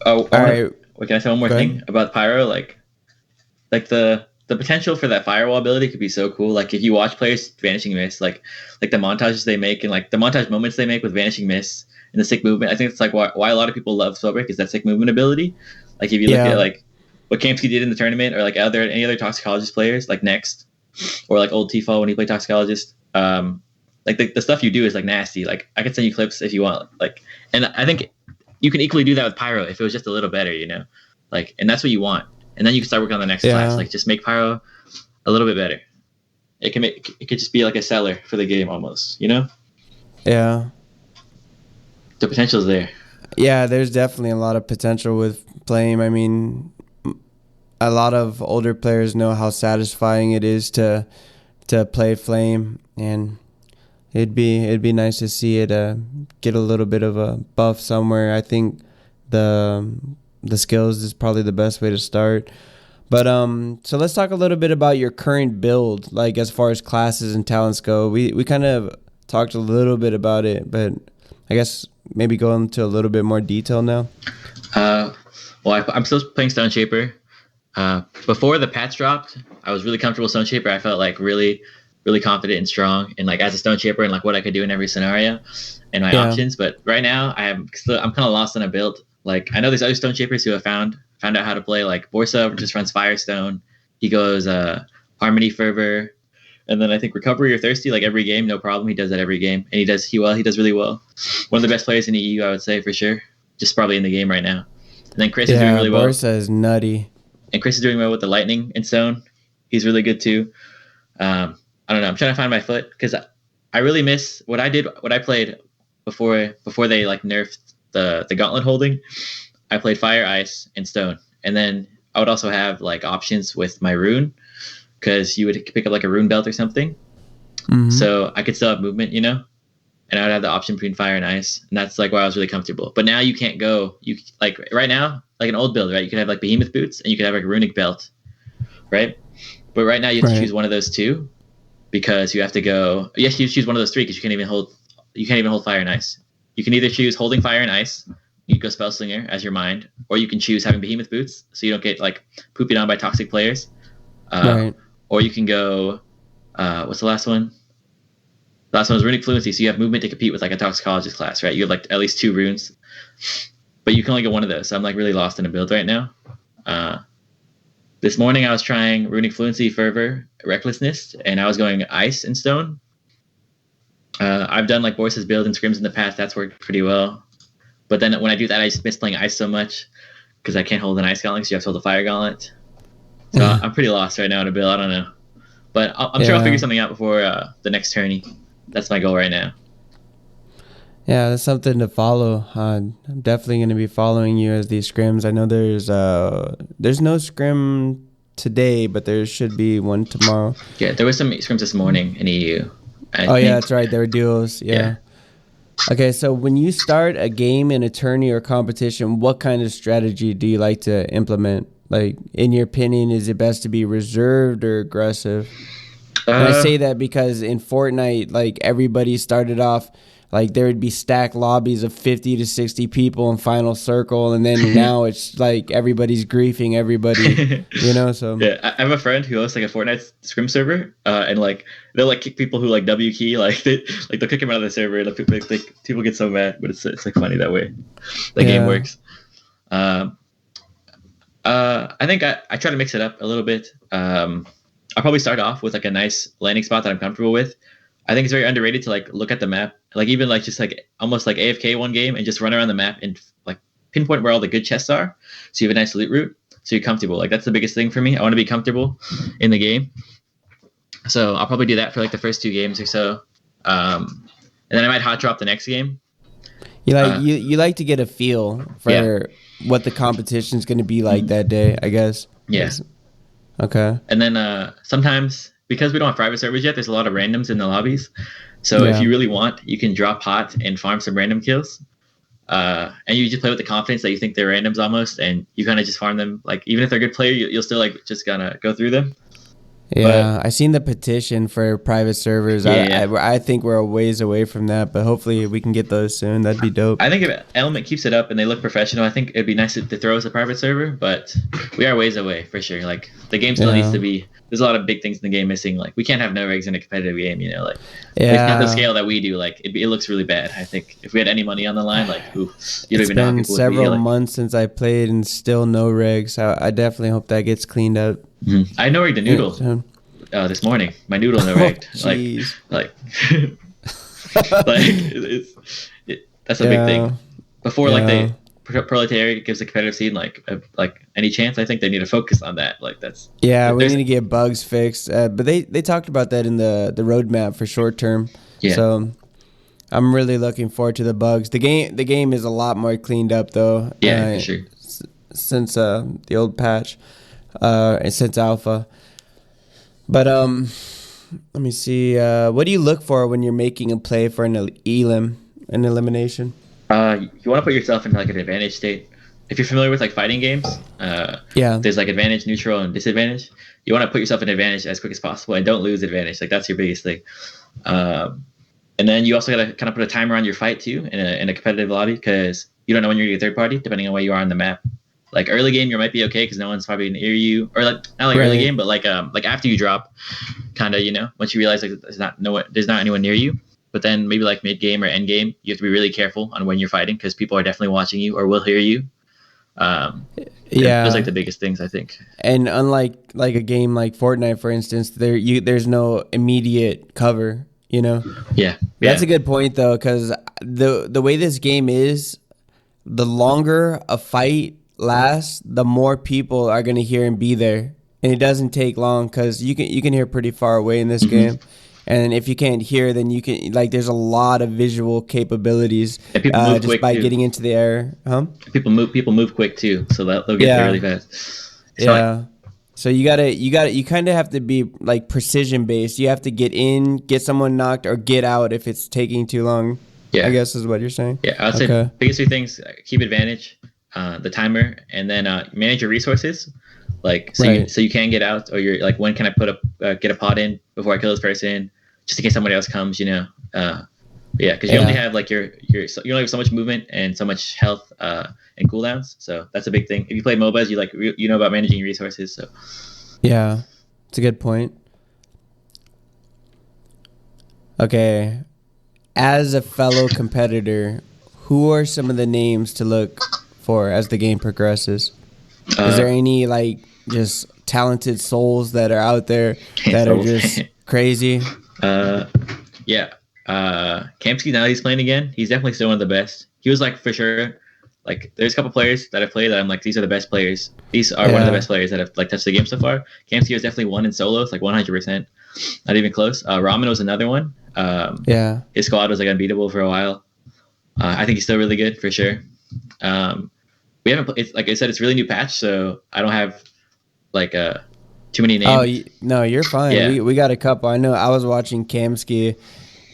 Speaker 2: Oh, all right. Can I say one more thing about pyro? Like the potential for that firewall ability could be so cool. Like if you watch players Vanishing Mist, like the montages they make, and like the montage moments they make with Vanishing Mist and the sick movement. I think it's like why a lot of people love Spellbreak is that sick movement ability. Like if you look at like what Kamsky did in the tournament, or like any other toxicologist players, like Next, or like old T-Fall when he played toxicologist, like the stuff you do is like nasty. Like I could send you clips if you want. Like, and I think you can equally do that with pyro if it was just a little better, like, and that's what you want. And then you can start working on the next class. Like just make pyro a little bit better. It could just be like a seller for the game almost, Yeah. The potential's there.
Speaker 1: Yeah, there's definitely a lot of potential with Flame. I mean, a lot of older players know how satisfying it is to play Flame, and it'd be nice to see it get a little bit of a buff somewhere. I think the skills is probably the best way to start. But so let's talk a little bit about your current build, like as far as classes and talents go. We kind of talked a little bit about it, but I guess maybe go into a little bit more detail now.
Speaker 2: Well, I'm still playing Stone Shaper. Before the patch dropped, I was really comfortable Stone Shaper. I felt like really, really confident and strong, and like as a Stone Shaper, and like what I could do in every scenario and my options. But right now, I'm kind of lost on a build. Like I know there's other Stone Shapers who have found out how to play. Like Borsa just runs Firestone. He goes Harmony Fervor, and then I think Recovery or Thirsty like every game, no problem. He does that every game, and he does really well. One of the best players in the EU, I would say for sure. Just probably in the game right now. And then Chris is doing really well.
Speaker 1: Borsa is nutty.
Speaker 2: And Chris is doing well with the Lightning and Stone. He's really good too. I don't know. I'm trying to find my foot because I really miss what I played before they like nerfed the gauntlet holding. I played Fire, Ice, and Stone, and then I would also have like options with my rune because you would pick up like a rune belt or something. Mm-hmm. So I could still have movement, and I would have the option between Fire and Ice, and that's like why I was really comfortable. But now you can't go. You like right now, like an old build, right? You could have like Behemoth boots, and you could have like a runic belt, right? But right now you have to choose one of those two because you have to go. Yes, you choose one of those three because you can't even hold you can't even hold fire and ice. You can either choose holding fire and ice. You go Spell Slinger as your mind, or you can choose having Behemoth Boots, so you don't get like pooped on by toxic players. Right. Or you can go, what's the last one? The last one was Runic Fluency, so you have movement to compete with like a Toxicologist class, right? You have like at least 2 runes, but you can only get one of those. So I'm like really lost in a build right now. This morning I was trying Runic Fluency, Fervor, Recklessness, and I was going Ice and Stone. I've done like Boris's build and Scrims in the past. That's worked pretty well. But then when I do that, I just miss playing Ice so much because I can't hold an Ice Gauntlet because you have to hold a Fire Gauntlet. So I'm pretty lost right now in a build. I don't know. But I'm sure I'll figure something out before the next tourney. That's my goal right now.
Speaker 1: Yeah, that's something to follow. I'm definitely going to be following you as these scrims. I know there's no scrim today, but there should be one tomorrow.
Speaker 2: Yeah, there was some scrims this morning in EU.
Speaker 1: Yeah, that's right. There were duos. Yeah. Okay, so when you start a game in a tourney or competition, what kind of strategy do you like to implement? Like, in your opinion, is it best to be reserved or aggressive? And I say that because in Fortnite, like, everybody started off, like, there would be stacked lobbies of 50 to 60 people in final circle, and then now it's like everybody's griefing everybody, you know? So
Speaker 2: yeah, I have a friend who hosts like a Fortnite scrim server, and like they'll like kick people who like W key, like they'll kick him out of the server, and people get so mad, but it's like funny that way. The game works. I think I try to mix it up a little bit. I'll probably start off with like a nice landing spot that I'm comfortable with. I think it's very underrated to like look at the map, like even like just like almost like AFK one game and just run around the map and like pinpoint where all the good chests are, so you have a nice loot route, so you're comfortable. Like that's the biggest thing for me. I want to be comfortable in the game, so I'll probably do that for like the first 2 games or so, and then I might hot drop the next game.
Speaker 1: You like to get a feel for what the competition's going to be like that day, I guess.
Speaker 2: Yes.
Speaker 1: Okay.
Speaker 2: And then sometimes, because we don't have private servers yet, there's a lot of randoms in the lobbies. So if you really want, you can drop hot and farm some random kills. And you just play with the confidence that you think they're randoms almost, and you kind of just farm them. Like, even if they're a good player, you'll still like just gonna go through them.
Speaker 1: Yeah, I seen the petition for private servers. I think we're a ways away from that, but hopefully we can get those soon. That'd be dope.
Speaker 2: I think if Element keeps it up and they look professional, I think it'd be nice to throw us a private server, but we are ways away for sure. Like, the game still needs to be. There's a lot of big things in the game missing. Like, we can't have no regs in a competitive game, you know. Like, it's not the scale that we do. Like, it looks really bad. I think if we had any money on the line, like, you don't even know how people would be.
Speaker 1: It's been several months since I played and still no regs. I definitely hope that gets cleaned up.
Speaker 2: Mm-hmm. I no rigged a noodle this morning. My noodle no rigged. That's a big thing. Before the proletariat gives the competitive scene like any chance, I think they need to focus on that. Like that's
Speaker 1: we need to get bugs fixed. But they talked about that in the roadmap for short term. Yeah. So I'm really looking forward to the bugs. The game is a lot more cleaned up though.
Speaker 2: Yeah, for sure.
Speaker 1: Since the old patch, and since alpha. But let me see. What do you look for when you're making a play for an elimination?
Speaker 2: You want to put yourself into like an advantage state. If you're familiar with like fighting games, there's like advantage, neutral, and disadvantage. You want to put yourself in advantage as quick as possible and don't lose advantage. Like that's your biggest thing. And then you also got to kind of put a timer on your fight too in a competitive lobby, because you don't know when you're going to get third party depending on where you are on the map. Like early game, you might be okay because no one's probably near you, or like not like early game, but like after you drop, kind of, you know, once you realize like there's not anyone near you. But then maybe like mid game or end game, you have to be really careful on when you're fighting because people are definitely watching you or will hear you. Those like the biggest things, I think.
Speaker 1: And unlike like a game like Fortnite, for instance, there's no immediate cover. You know.
Speaker 2: Yeah.
Speaker 1: That's a good point though, because the way this game is, the longer a fight lasts, the more people are going to hear and be there, and it doesn't take long because you can hear pretty far away in this game. And if you can't hear, then you can there's a lot of visual capabilities just by getting into the air.
Speaker 2: People move quick too, so that they'll get there really fast.
Speaker 1: So you kind of have to be like precision based. You have to get in, get someone knocked, or get out if it's taking too long. I guess is what you're saying.
Speaker 2: I'd say biggest 3 things: keep advantage, the timer, and then manage your resources. So you can get out, or you're like, when can I get a pot in before I kill this person, just in case somebody else comes, you know. Yeah, because you only have like you only have so much movement and so much health and cooldowns. So that's a big thing. If you play MOBAs, you know about managing resources. So
Speaker 1: yeah, it's a good point. Okay, as a fellow competitor, who are some of the names to look for as the game progresses? Is there any like just talented souls that are out there that are just crazy?
Speaker 2: Yeah. Kamsky, now he's playing again. He's definitely still one of the best. He was like for sure. Like there's a couple players that I've played that I'm like, these are the best players. These are one of the best players that have like touched the game so far. Kamsky was definitely one in solo. It's like 100%. Not even close. Ramen was another one. His squad was like unbeatable for a while. I think he's still really good for sure. We haven't. It's like I said, it's really new patch, so I don't have like too many names.
Speaker 1: Oh no, you're fine. Yeah. We got a couple. I know. I was watching Kamsky.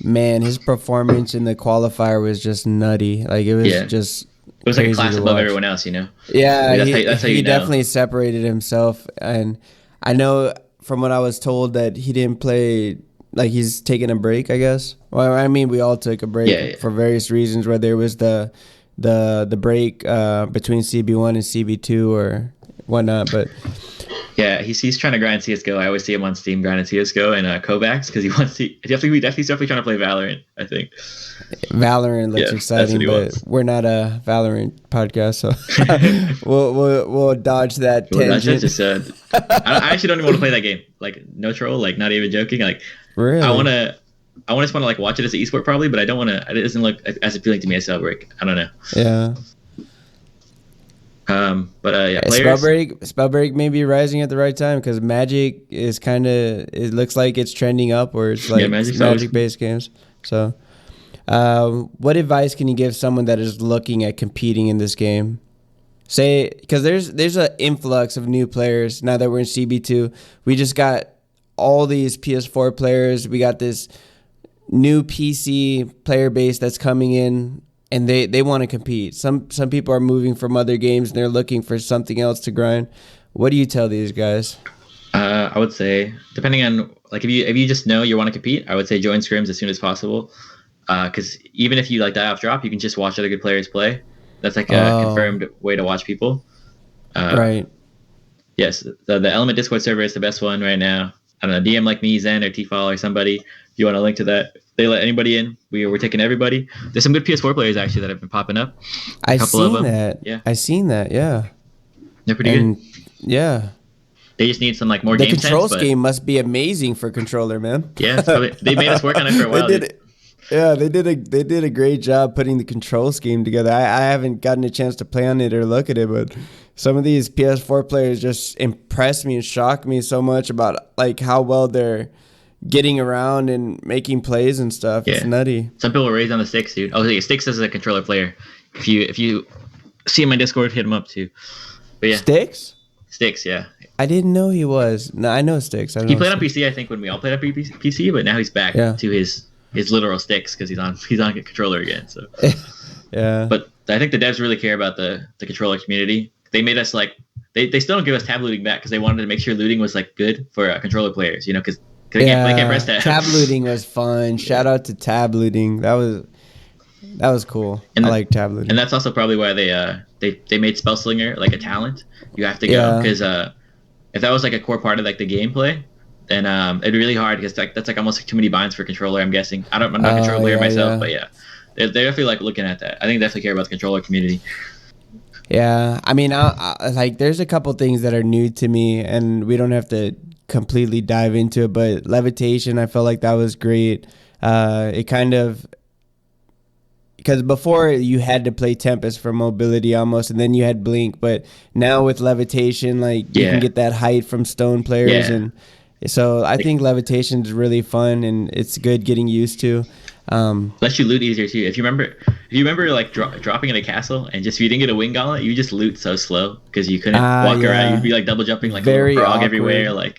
Speaker 1: Man, his performance in the qualifier was just nutty. Like it was just.
Speaker 2: It was like a class above everyone else, you know.
Speaker 1: Yeah, I mean, that's how you know. Definitely separated himself, and I know from what I was told that he didn't play. Like he's taking a break, I guess. Well, I mean, we all took a break for various reasons. Whether it was the break between CB1 and CB2 or whatnot, but
Speaker 2: yeah, he's trying to grind CS:GO. I always see him on Steam grinding CS:GO and Kovacs because he wants to. He's definitely trying to play Valorant. I think
Speaker 1: Valorant looks exciting, but we're not a Valorant podcast, so we'll dodge that tangent.
Speaker 2: I actually don't even want to play that game. Like no troll, like not even joking. Like
Speaker 1: really,
Speaker 2: I just want to like watch it as an esport probably, but I don't want to. It doesn't look as appealing to me as Spellbreak. I don't know.
Speaker 1: Yeah. Spellbreak may be rising at the right time because Magic is kind of. It looks like it's trending upwards, like Magic-based games. So, what advice can you give someone that is looking at competing in this game? Say, because there's an influx of new players now that we're in CB2. We just got all these PS4 players. We got this new PC player base that's coming in. And they want to compete. Some people are moving from other games and they're looking for something else to grind. What do you tell these guys?
Speaker 2: I would say, depending on like if you just know you want to compete, I would say join scrims as soon as possible. Because even if you like die off drop, you can just watch other good players play. That's like a confirmed way to watch people.
Speaker 1: Right.
Speaker 2: Yes, the Element Discord server is the best one right now. I don't know, DM like me, Zen or T-Fall or somebody. If you want to link to that, they let anybody in. We're taking everybody. There's some good PS4 players actually that have been popping up.
Speaker 1: I've seen that. Yeah, I seen that. Yeah,
Speaker 2: they're pretty good.
Speaker 1: Yeah,
Speaker 2: they just need some like more game sense.
Speaker 1: The control scheme must be amazing for controller, man.
Speaker 2: Yeah, they made us work on it for a while.
Speaker 1: They did a great job putting the control scheme together. I haven't gotten a chance to play on it or look at it, but some of these PS4 players just impress me and shock me so much about like how well they're getting around and making plays and stuff. Yeah. It's nutty.
Speaker 2: Some people are raised on the sticks, dude. Oh, yeah, Sticks is a controller player. If you see him on Discord, hit him up too. But yeah, Sticks, yeah.
Speaker 1: I didn't know he was. No, I know Sticks.
Speaker 2: He played on PC, I think, when we all played on PC, but now he's back to his literal sticks because he's on a controller again. So
Speaker 1: yeah.
Speaker 2: But I think the devs really care about the controller community. They made us like they still don't give us tab looting back because they wanted to make sure looting was like good for controller players. You know, because they can't press tab.
Speaker 1: Tab looting was fun. Shout out to tab looting. That was cool. I like tab looting.
Speaker 2: And that's also probably why they made Spell Slinger like a talent. You have to go because if that was like a core part of like the gameplay, then it'd be really hard because that's like almost like too many binds for controller. I'm guessing. I'm not a controller player myself, but yeah, they're definitely like looking at that. I think they definitely care about the controller community.
Speaker 1: Yeah, I mean, I like there's a couple things that are new to me, and we don't have to completely dive into it, but levitation, I felt like that was great. It kind of, because before you had to play Tempest for mobility almost, and then you had Blink, but now with levitation, like you can get that height from stone players, and so I think levitation is really fun and it's good getting used to.
Speaker 2: Lets you loot easier too. If you remember like dropping in a castle and just if you didn't get a wing gauntlet, you just loot so slow because you couldn't walk around. You'd be like double jumping like
Speaker 1: very
Speaker 2: a little frog
Speaker 1: awkward.
Speaker 2: Everywhere. Like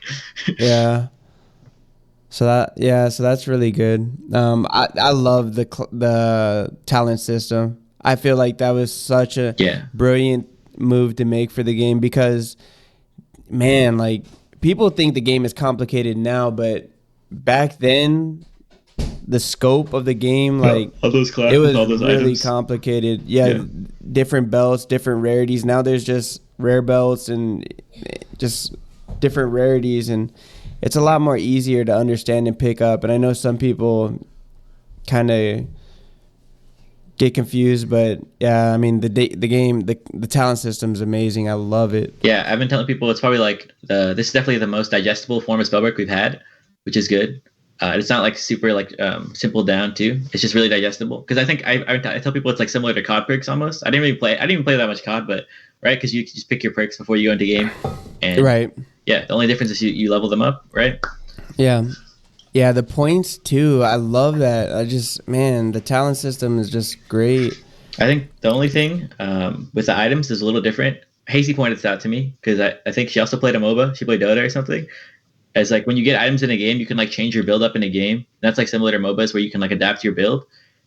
Speaker 1: So that's really good. I love the talent system. I feel like that was such a brilliant move to make for the game because, man, like people think the game is complicated now, but back then the scope of the game, like
Speaker 2: all those classes,
Speaker 1: it was
Speaker 2: all those
Speaker 1: really
Speaker 2: items.
Speaker 1: complicated. Yeah, different belts, different rarities. Now there's just rare belts and just different rarities, and it's a lot more easier to understand and pick up. And I know some people kind of get confused, but yeah, I mean the game, the talent system is amazing. I love it.
Speaker 2: Yeah, I've been telling people it's probably like this is definitely the most digestible form of Spellbreak we've had, which is good. It's not like super like simple down too. It's just really digestible. Because I think I tell people it's like similar to COD perks almost. I didn't even play that much COD, but right, because you just pick your perks before you go into game, and
Speaker 1: Right.
Speaker 2: yeah, the only difference is you level them up, right?
Speaker 1: Yeah. Yeah, the points too. I love that. The talent system is just great.
Speaker 2: I think the only thing with the items is a little different. Hazy pointed this out to me because I think she also played a MOBA. She played Dota or something. As like when you get items in a game, you can like change your build up in a game. That's like similar to MOBAs where you can like adapt your build.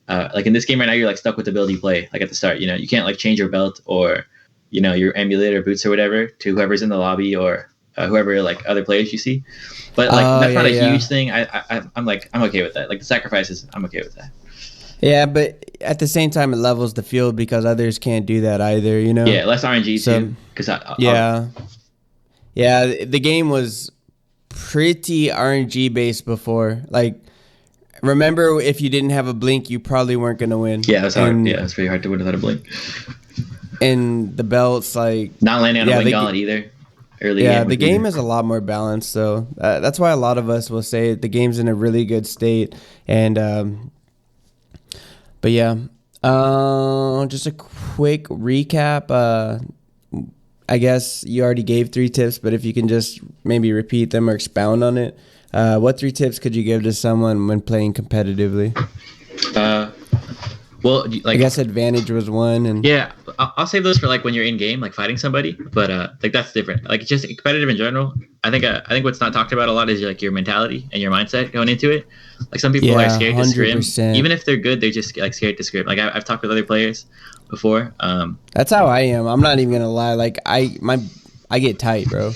Speaker 2: Like in this game right now, you're like stuck with the build you play. Like at the start, you can't like change your belt or your amulet or boots or whatever to whoever's in the lobby or whoever like other players you see. But like that's not a huge thing. I'm okay with that. Like the sacrifices, I'm okay with that.
Speaker 1: Yeah, but at the same time, it levels the field because others can't do that either.
Speaker 2: Yeah, less RNG too. Because
Speaker 1: the game was pretty RNG based before. Like, remember, if you didn't have a blink, you probably weren't gonna win.
Speaker 2: Yeah, it was hard. It's pretty hard to win without a blink.
Speaker 1: And the belts, like
Speaker 2: not landing on a blink gauntlet either.
Speaker 1: The game is a lot more balanced, so that's why a lot of us will say the game's in a really good state. And but yeah, just a quick recap. I guess you already gave 3 tips, but if you can just maybe repeat them or expound on it. What 3 tips could you give to someone when playing competitively?
Speaker 2: Well, like
Speaker 1: I guess advantage was one, and
Speaker 2: yeah, I'll save those for like when you're in game, like fighting somebody. But like that's different. Like just competitive in general. I think what's not talked about a lot is like your mentality and your mindset going into it. Like some people are scared 100%. To scrim, even if they're good, they're just like scared to scrim. Like I've talked with other players before.
Speaker 1: That's how I am. I'm not even gonna lie. Like I get tight, bro.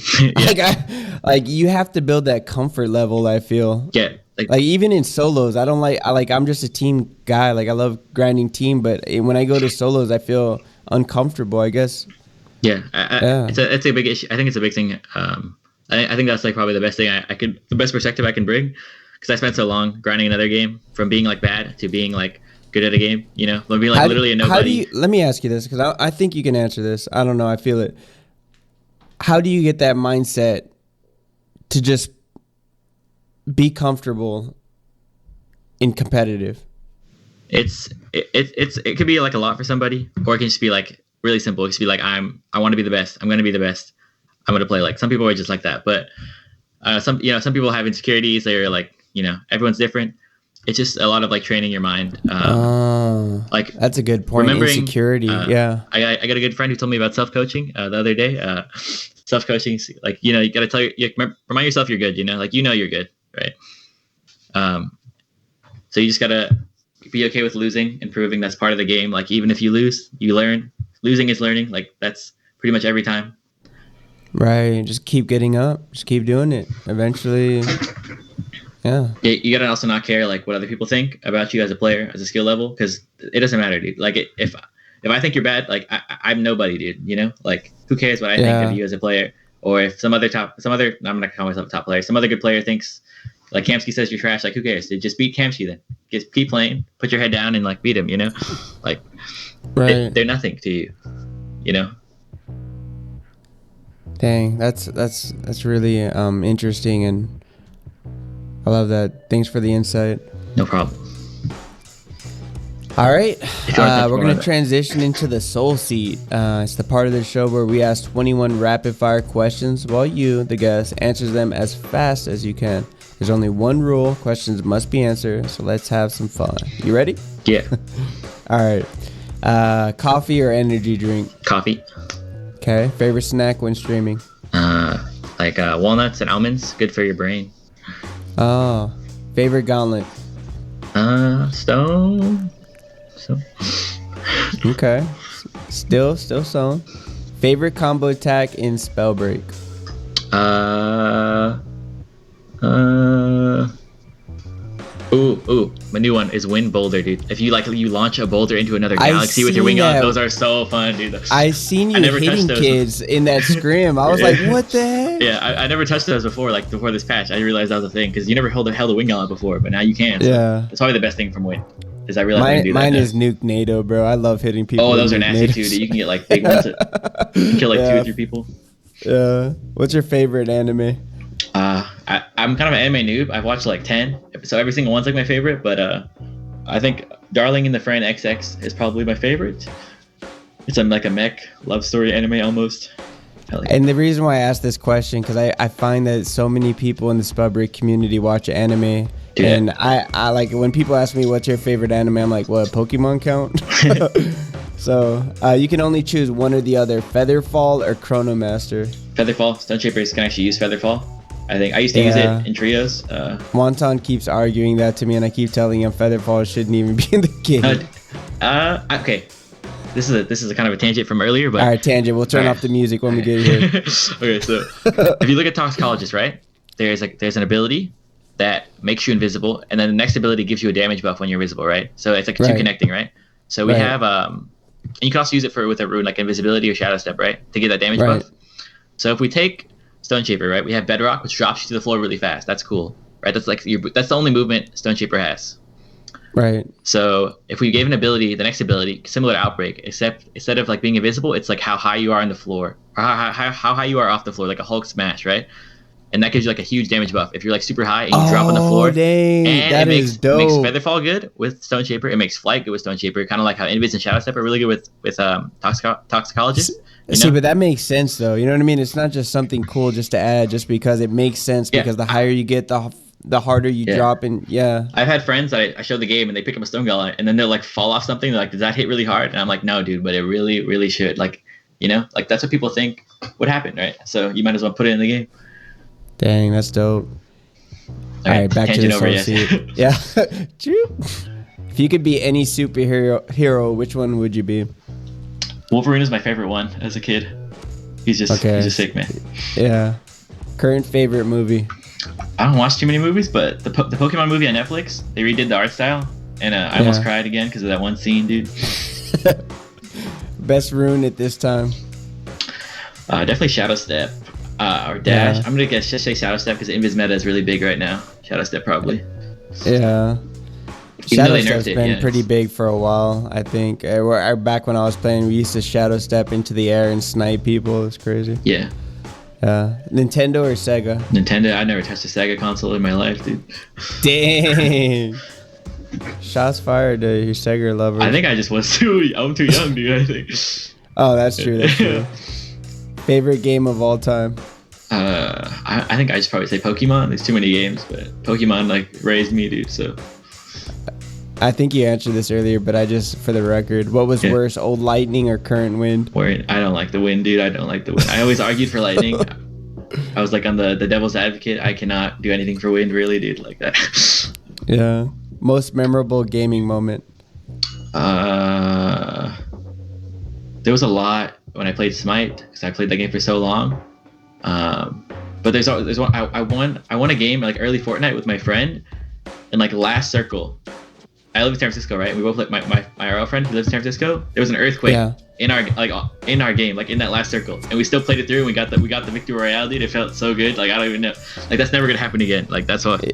Speaker 1: Like you have to build that comfort level. I feel.
Speaker 2: Yeah.
Speaker 1: Like even in solos, I'm just a team guy. Like I love grinding team, but when I go to solos, I feel uncomfortable, I guess.
Speaker 2: Yeah. It's a big issue. I think it's a big thing. I think that's like probably the best thing the best perspective I can bring, because I spent so long grinding another game from being like bad to being like good at a game, from being like literally a nobody.
Speaker 1: Let me ask you this, because I think you can answer this. I don't know. I feel it. How do you get that mindset to just be comfortable in competitive?
Speaker 2: It could be like a lot for somebody, or it can just be like really simple. It can just be like I want to be the best. I'm going to be the best. I'm going to play. Like some people are just like that, but some people have insecurities. They're like everyone's different. It's just a lot of like training your mind. Like
Speaker 1: that's a good point. Insecurity. Yeah.
Speaker 2: I got a good friend who told me about self-coaching the other day. Self-coaching, like you got to remind yourself you're good. Like you're good. Right. So you just gotta be okay with losing and proving that's part of the game. Like even if you lose, you learn. Losing is learning. Like that's pretty much every time.
Speaker 1: Right. Just keep getting up. Just keep doing it. Eventually. Yeah.
Speaker 2: You gotta also not care like what other people think about you as a player, as a skill level, because it doesn't matter, dude. Like if I think you're bad, like I'm nobody, dude. Like who cares what I think of you as a player? Or if some other I'm not gonna call myself a top player. Some other good player thinks, like Kamsky says, you're trash. Like who cares? Just beat Kamsky then. Just keep playing. Put your head down and like beat him. Like
Speaker 1: right.
Speaker 2: They're nothing to you.
Speaker 1: Dang, that's really interesting, and I love that. Thanks for the insight.
Speaker 2: No problem.
Speaker 1: All right, we're going to transition into the Soul Seat. It's the part of the show where we ask 21 rapid-fire questions while you, the guest, answers them as fast as you can. There's only one rule. Questions must be answered, so let's have some fun. You ready?
Speaker 2: Yeah.
Speaker 1: All right. Coffee or energy drink?
Speaker 2: Coffee.
Speaker 1: Okay. Favorite snack when streaming?
Speaker 2: Like walnuts and almonds. Good for your brain.
Speaker 1: Oh. Favorite gauntlet?
Speaker 2: Stone.
Speaker 1: Okay. Still stone. Favorite combo attack in Spellbreak?
Speaker 2: Ooh, my new one is Wind Boulder, dude. If you launch a boulder into another galaxy with your wing on, those are so fun, dude.
Speaker 1: I seen you hitting kids in that scrim. I was like, what the heck?
Speaker 2: Yeah, I never touched those before. Like before this patch, I realized that was a thing because you never held a wing on before, but now you can. So
Speaker 1: yeah,
Speaker 2: it's probably the best thing from Wind. Is I realized I can do that.
Speaker 1: Mine is Nuke NATO, bro. I love hitting people.
Speaker 2: Oh, those are nasty too, dude. You can get like big ones. You can kill like 2 or 3 people.
Speaker 1: Yeah. What's your favorite anime?
Speaker 2: I'm kind of an anime noob. I've watched like 10, so every single one's like my favorite. But I think Darling in the Franxx XX is probably my favorite. It's like a mech love story anime almost.
Speaker 1: And the reason why I asked this question because I find that so many people in the Spellbreak community watch anime. Dude, and I like when people ask me what's your favorite anime, I'm like, what, Pokemon count? So you can only choose one or the other, Featherfall or Chronomaster. Featherfall.
Speaker 2: Stone Shapers can actually use Featherfall. I think I used to use it in trios.
Speaker 1: Wonton keeps arguing that to me, and I keep telling him Featherfall shouldn't even be in the game.
Speaker 2: Okay. This is a kind of a tangent from earlier, but
Speaker 1: all right, tangent. We'll turn off the music when we get here.
Speaker 2: Okay, so if you look at Toxicologist, right? There's an ability that makes you invisible, and then the next ability gives you a damage buff when you're invisible, right? So it's like 2 connecting, right? So we have and you can also use it with a rune like invisibility or shadow step, right? To get that damage buff. So if we take Stone Shaper, right? We have Bedrock, which drops you to the floor really fast. That's cool, right? That's the only movement Stone Shaper has.
Speaker 1: Right.
Speaker 2: So if we gave an ability, the next ability, similar to Outbreak, except instead of like being invisible, it's like how high you are on the floor, or how high you are off the floor, like a Hulk smash, right? And that gives you like a huge damage buff. If you're like super high and you drop on the floor,
Speaker 1: dang,
Speaker 2: and
Speaker 1: that
Speaker 2: is
Speaker 1: dope.
Speaker 2: It makes Featherfall good with Stone Shaper. It makes Flight good with Stone Shaper. Kind of like how Invis and Shadow Step are really good with Toxicologist.
Speaker 1: See, but that makes sense though. You know what I mean? It's not just something cool just to add, just because it makes sense. Because the higher you get, the harder you drop. And
Speaker 2: I've had friends that I show the game and they pick up a Stone Golem and then they'll like fall off something. They're like, does that hit really hard? And I'm like, no, dude, but it really, really should. Like, you know, like that's what people think would happen, right? So you might as well put it in the game.
Speaker 1: Dang, that's dope. All right, back to the soul seed. Yeah. If you could be any superhero, which one would you be?
Speaker 2: Wolverine is my favorite one as a kid. He's just sick, man.
Speaker 1: Yeah. Current favorite movie?
Speaker 2: I don't watch too many movies, but the Pokemon movie on Netflix, they redid the art style, and I almost cried again because of that one scene, dude.
Speaker 1: Best rune at this time?
Speaker 2: Definitely Shadow Step or Dash. I'm gonna just say Shadow Step because Invis meta is really big right now. Shadow Step probably.
Speaker 1: Yeah. Shadow Step's been pretty big for a while, I think. Back when I was playing, we used to Shadow Step into the air and snipe people. It's crazy.
Speaker 2: Yeah.
Speaker 1: Nintendo or Sega?
Speaker 2: Nintendo. I never touched a Sega console in my life, dude.
Speaker 1: Dang. Shots fired to your Sega lover.
Speaker 2: I think I just was too young, dude. I think.
Speaker 1: Oh, that's true. That's true. Favorite game of all time?
Speaker 2: I think I just probably say Pokemon. There's too many games, but Pokemon like raised me, dude. So.
Speaker 1: I think you answered this earlier, but for the record, what was worse, old Lightning or current Wind?
Speaker 2: I don't like the Wind, dude. I don't like the Wind. I always argued for Lightning. I was like on the devil's advocate. I cannot do anything for Wind, really, dude, like that.
Speaker 1: Yeah. Most memorable gaming moment?
Speaker 2: There was a lot when I played Smite, because I played that game for so long. But there's one. I won a game like early Fortnite with my friend, in like last circle. I live in San Francisco, right? We both like my RL friend who lives in San Francisco. There was an earthquake in our game, like in that last circle, and we still played it through. And we got the victory royale, dude. It felt so good. Like I don't even know. Like that's never gonna happen again. Like that's what.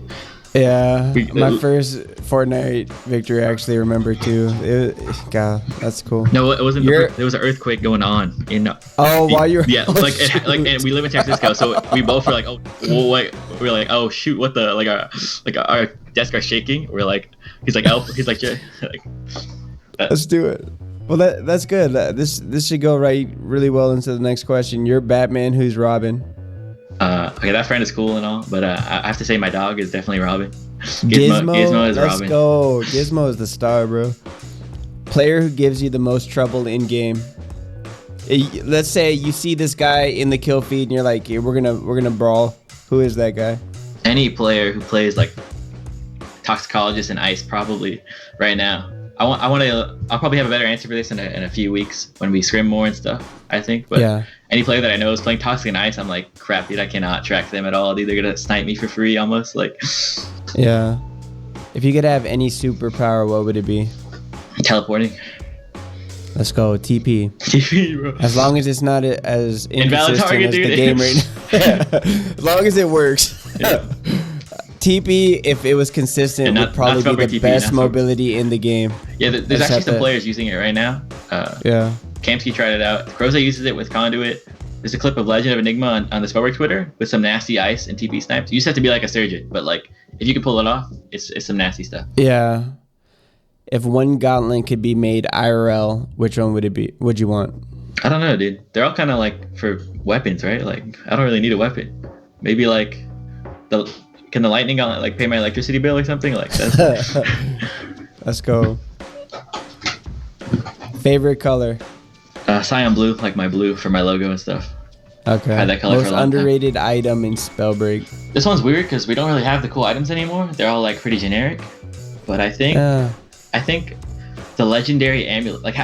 Speaker 1: Yeah, my first Fortnite victory I actually remember too. God, that's cool.
Speaker 2: No, it wasn't. There was an earthquake going on in.
Speaker 1: While you were.
Speaker 2: Yeah, and we live in San Francisco, so we both were like, oh, well, wait, we were like, oh shoot, what the our desks are shaking. We're like, he's like, Elpa, he's like,
Speaker 1: let's do it. Well, that's good. This should go really well into the next question. You're Batman. Who's Robin?
Speaker 2: Okay, that friend is cool and all, but I have to say my dog is definitely Robin.
Speaker 1: Gizmo is Robin. Let's go. Gizmo is the star, bro. Player who gives you the most trouble in game. Let's say you see this guy in the kill feed and you're like, we're gonna brawl. Who is that guy?
Speaker 2: Any player who plays like Toxicologist and Ice probably right now. I'll probably have a better answer for this in a few weeks when we scrim more and stuff, I think. But any player that I know is playing Toxic and Ice, I'm like, crap, dude, I cannot track them at all, dude. They're gonna snipe me for free almost. Like,
Speaker 1: yeah. If you could have any superpower, what would it be?
Speaker 2: Teleporting.
Speaker 1: Let's go, TP.
Speaker 2: TP, bro.
Speaker 1: As long as it's not as
Speaker 2: invalid
Speaker 1: inconsistent
Speaker 2: target,
Speaker 1: as
Speaker 2: dude.
Speaker 1: the game right now. As long as it works.
Speaker 2: Yeah.
Speaker 1: TP, if it was consistent, would probably be the best mobility in the game.
Speaker 2: Yeah, there's actually some players using it right now.
Speaker 1: Yeah.
Speaker 2: Kamsky tried it out. Groza uses it with Conduit. There's a clip of Legend of Enigma on the Spellbreak Twitter with some nasty ice and TP snipes. You just have to be like a surgeon, but like if you can pull it off, it's some nasty stuff.
Speaker 1: Yeah. If one gauntlet could be made IRL, which one would it be? Would you want?
Speaker 2: I don't know, dude. They're all kind of like for weapons, right? Like I don't really need a weapon. Maybe like can the lightning gauntlet like pay my electricity bill or something like that?
Speaker 1: Let's go. Favorite color?
Speaker 2: Cyan blue, like my blue for my logo and stuff.
Speaker 1: Okay.
Speaker 2: I had that color
Speaker 1: Most
Speaker 2: for a long
Speaker 1: underrated
Speaker 2: time.
Speaker 1: item in Spellbreak.
Speaker 2: This one's weird because we don't really have the cool items anymore. They're all like pretty generic. But I think the legendary amulet, like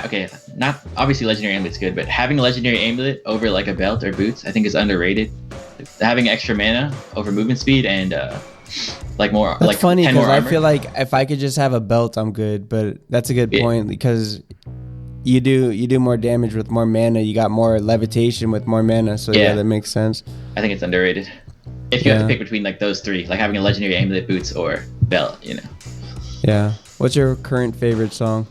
Speaker 2: not obviously legendary amulet's good, but having a legendary amulet over like a belt or boots, I think is underrated. Having extra mana over movement speed and like more.
Speaker 1: That's
Speaker 2: like
Speaker 1: funny because I feel like if I could just have a belt, I'm good. But that's a good point because you do more damage with more mana. You got more levitation with more mana. So yeah, that makes sense.
Speaker 2: I think it's underrated. If you have to pick between like those three, like having a legendary amulet, boots, or belt, you know. Yeah.
Speaker 1: What's your current favorite song?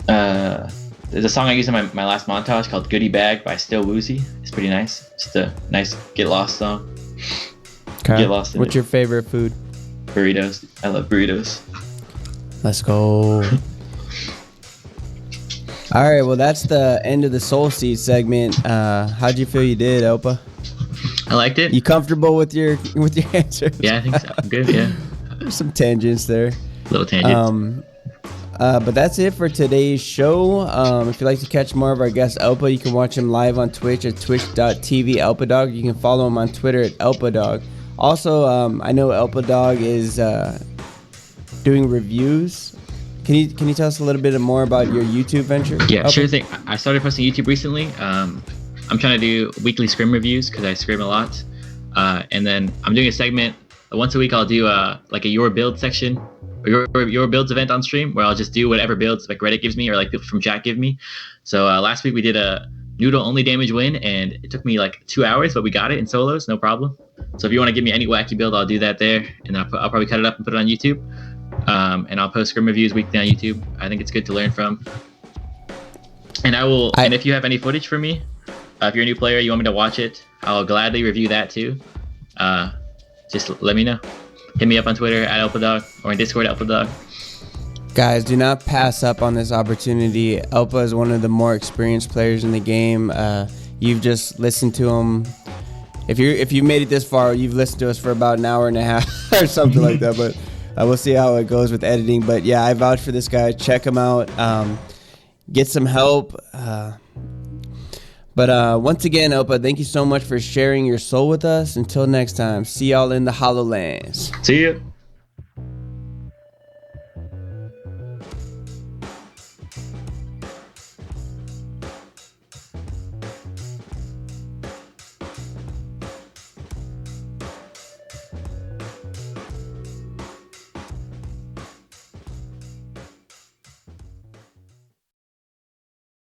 Speaker 2: There's a song I used in my last montage called Goodie Bag by Still Woozy. It's pretty nice. Just a nice Get Lost song.
Speaker 1: Okay. Get lost in What's your favorite food?
Speaker 2: Burritos. I love burritos.
Speaker 1: Let's go. All right, well, that's the end of the Soul Seed segment. How'd you feel you did, Elpa?
Speaker 2: I liked it.
Speaker 1: You comfortable with your answer?
Speaker 2: Yeah, I think so. I'm good, yeah.
Speaker 1: There's some tangents there.
Speaker 2: Little tangents.
Speaker 1: But that's it for today's show. If you'd like to catch more of our guest Elpa, you can watch him live on Twitch at twitch.tv Elpadog. You can follow him on Twitter at Elpadog. Also, I know Elpadog is doing reviews. Can you tell us a little bit more about your YouTube venture?
Speaker 2: Yeah,
Speaker 1: Elpa?
Speaker 2: Sure thing. I started posting YouTube recently. I'm trying to do weekly scrim reviews because I scrim a lot. And then I'm doing a segment. Once a week I'll do like a Your Build section or your Builds event on stream where I'll just do whatever builds like Reddit gives me or like people from chat give me. So last week we did a noodle only damage win and it took me like 2 hours, but we got it in solos, no problem. So if you want to give me any wacky build, I'll do that there, and I'll probably cut it up and put it on YouTube. And I'll post scrim reviews weekly on YouTube. I think it's good to learn from. And and if you have any footage for me, if you're a new player, you want me to watch it, I'll gladly review that too. Just let me know. Hit me up on Twitter at Elpadog or in Discord Elpadog.
Speaker 1: Guys, do not pass up on this opportunity. Elpa is one of the more experienced players in the game. You've just listened to him. If you made it this far, you've listened to us for about an hour and a half or something like that. But we'll see how it goes with editing. But yeah, I vouch for this guy. Check him out. Get some help. But once again, Elpa, thank you so much for sharing your soul with us. Until next time, see y'all in the HoloLands.
Speaker 2: See ya.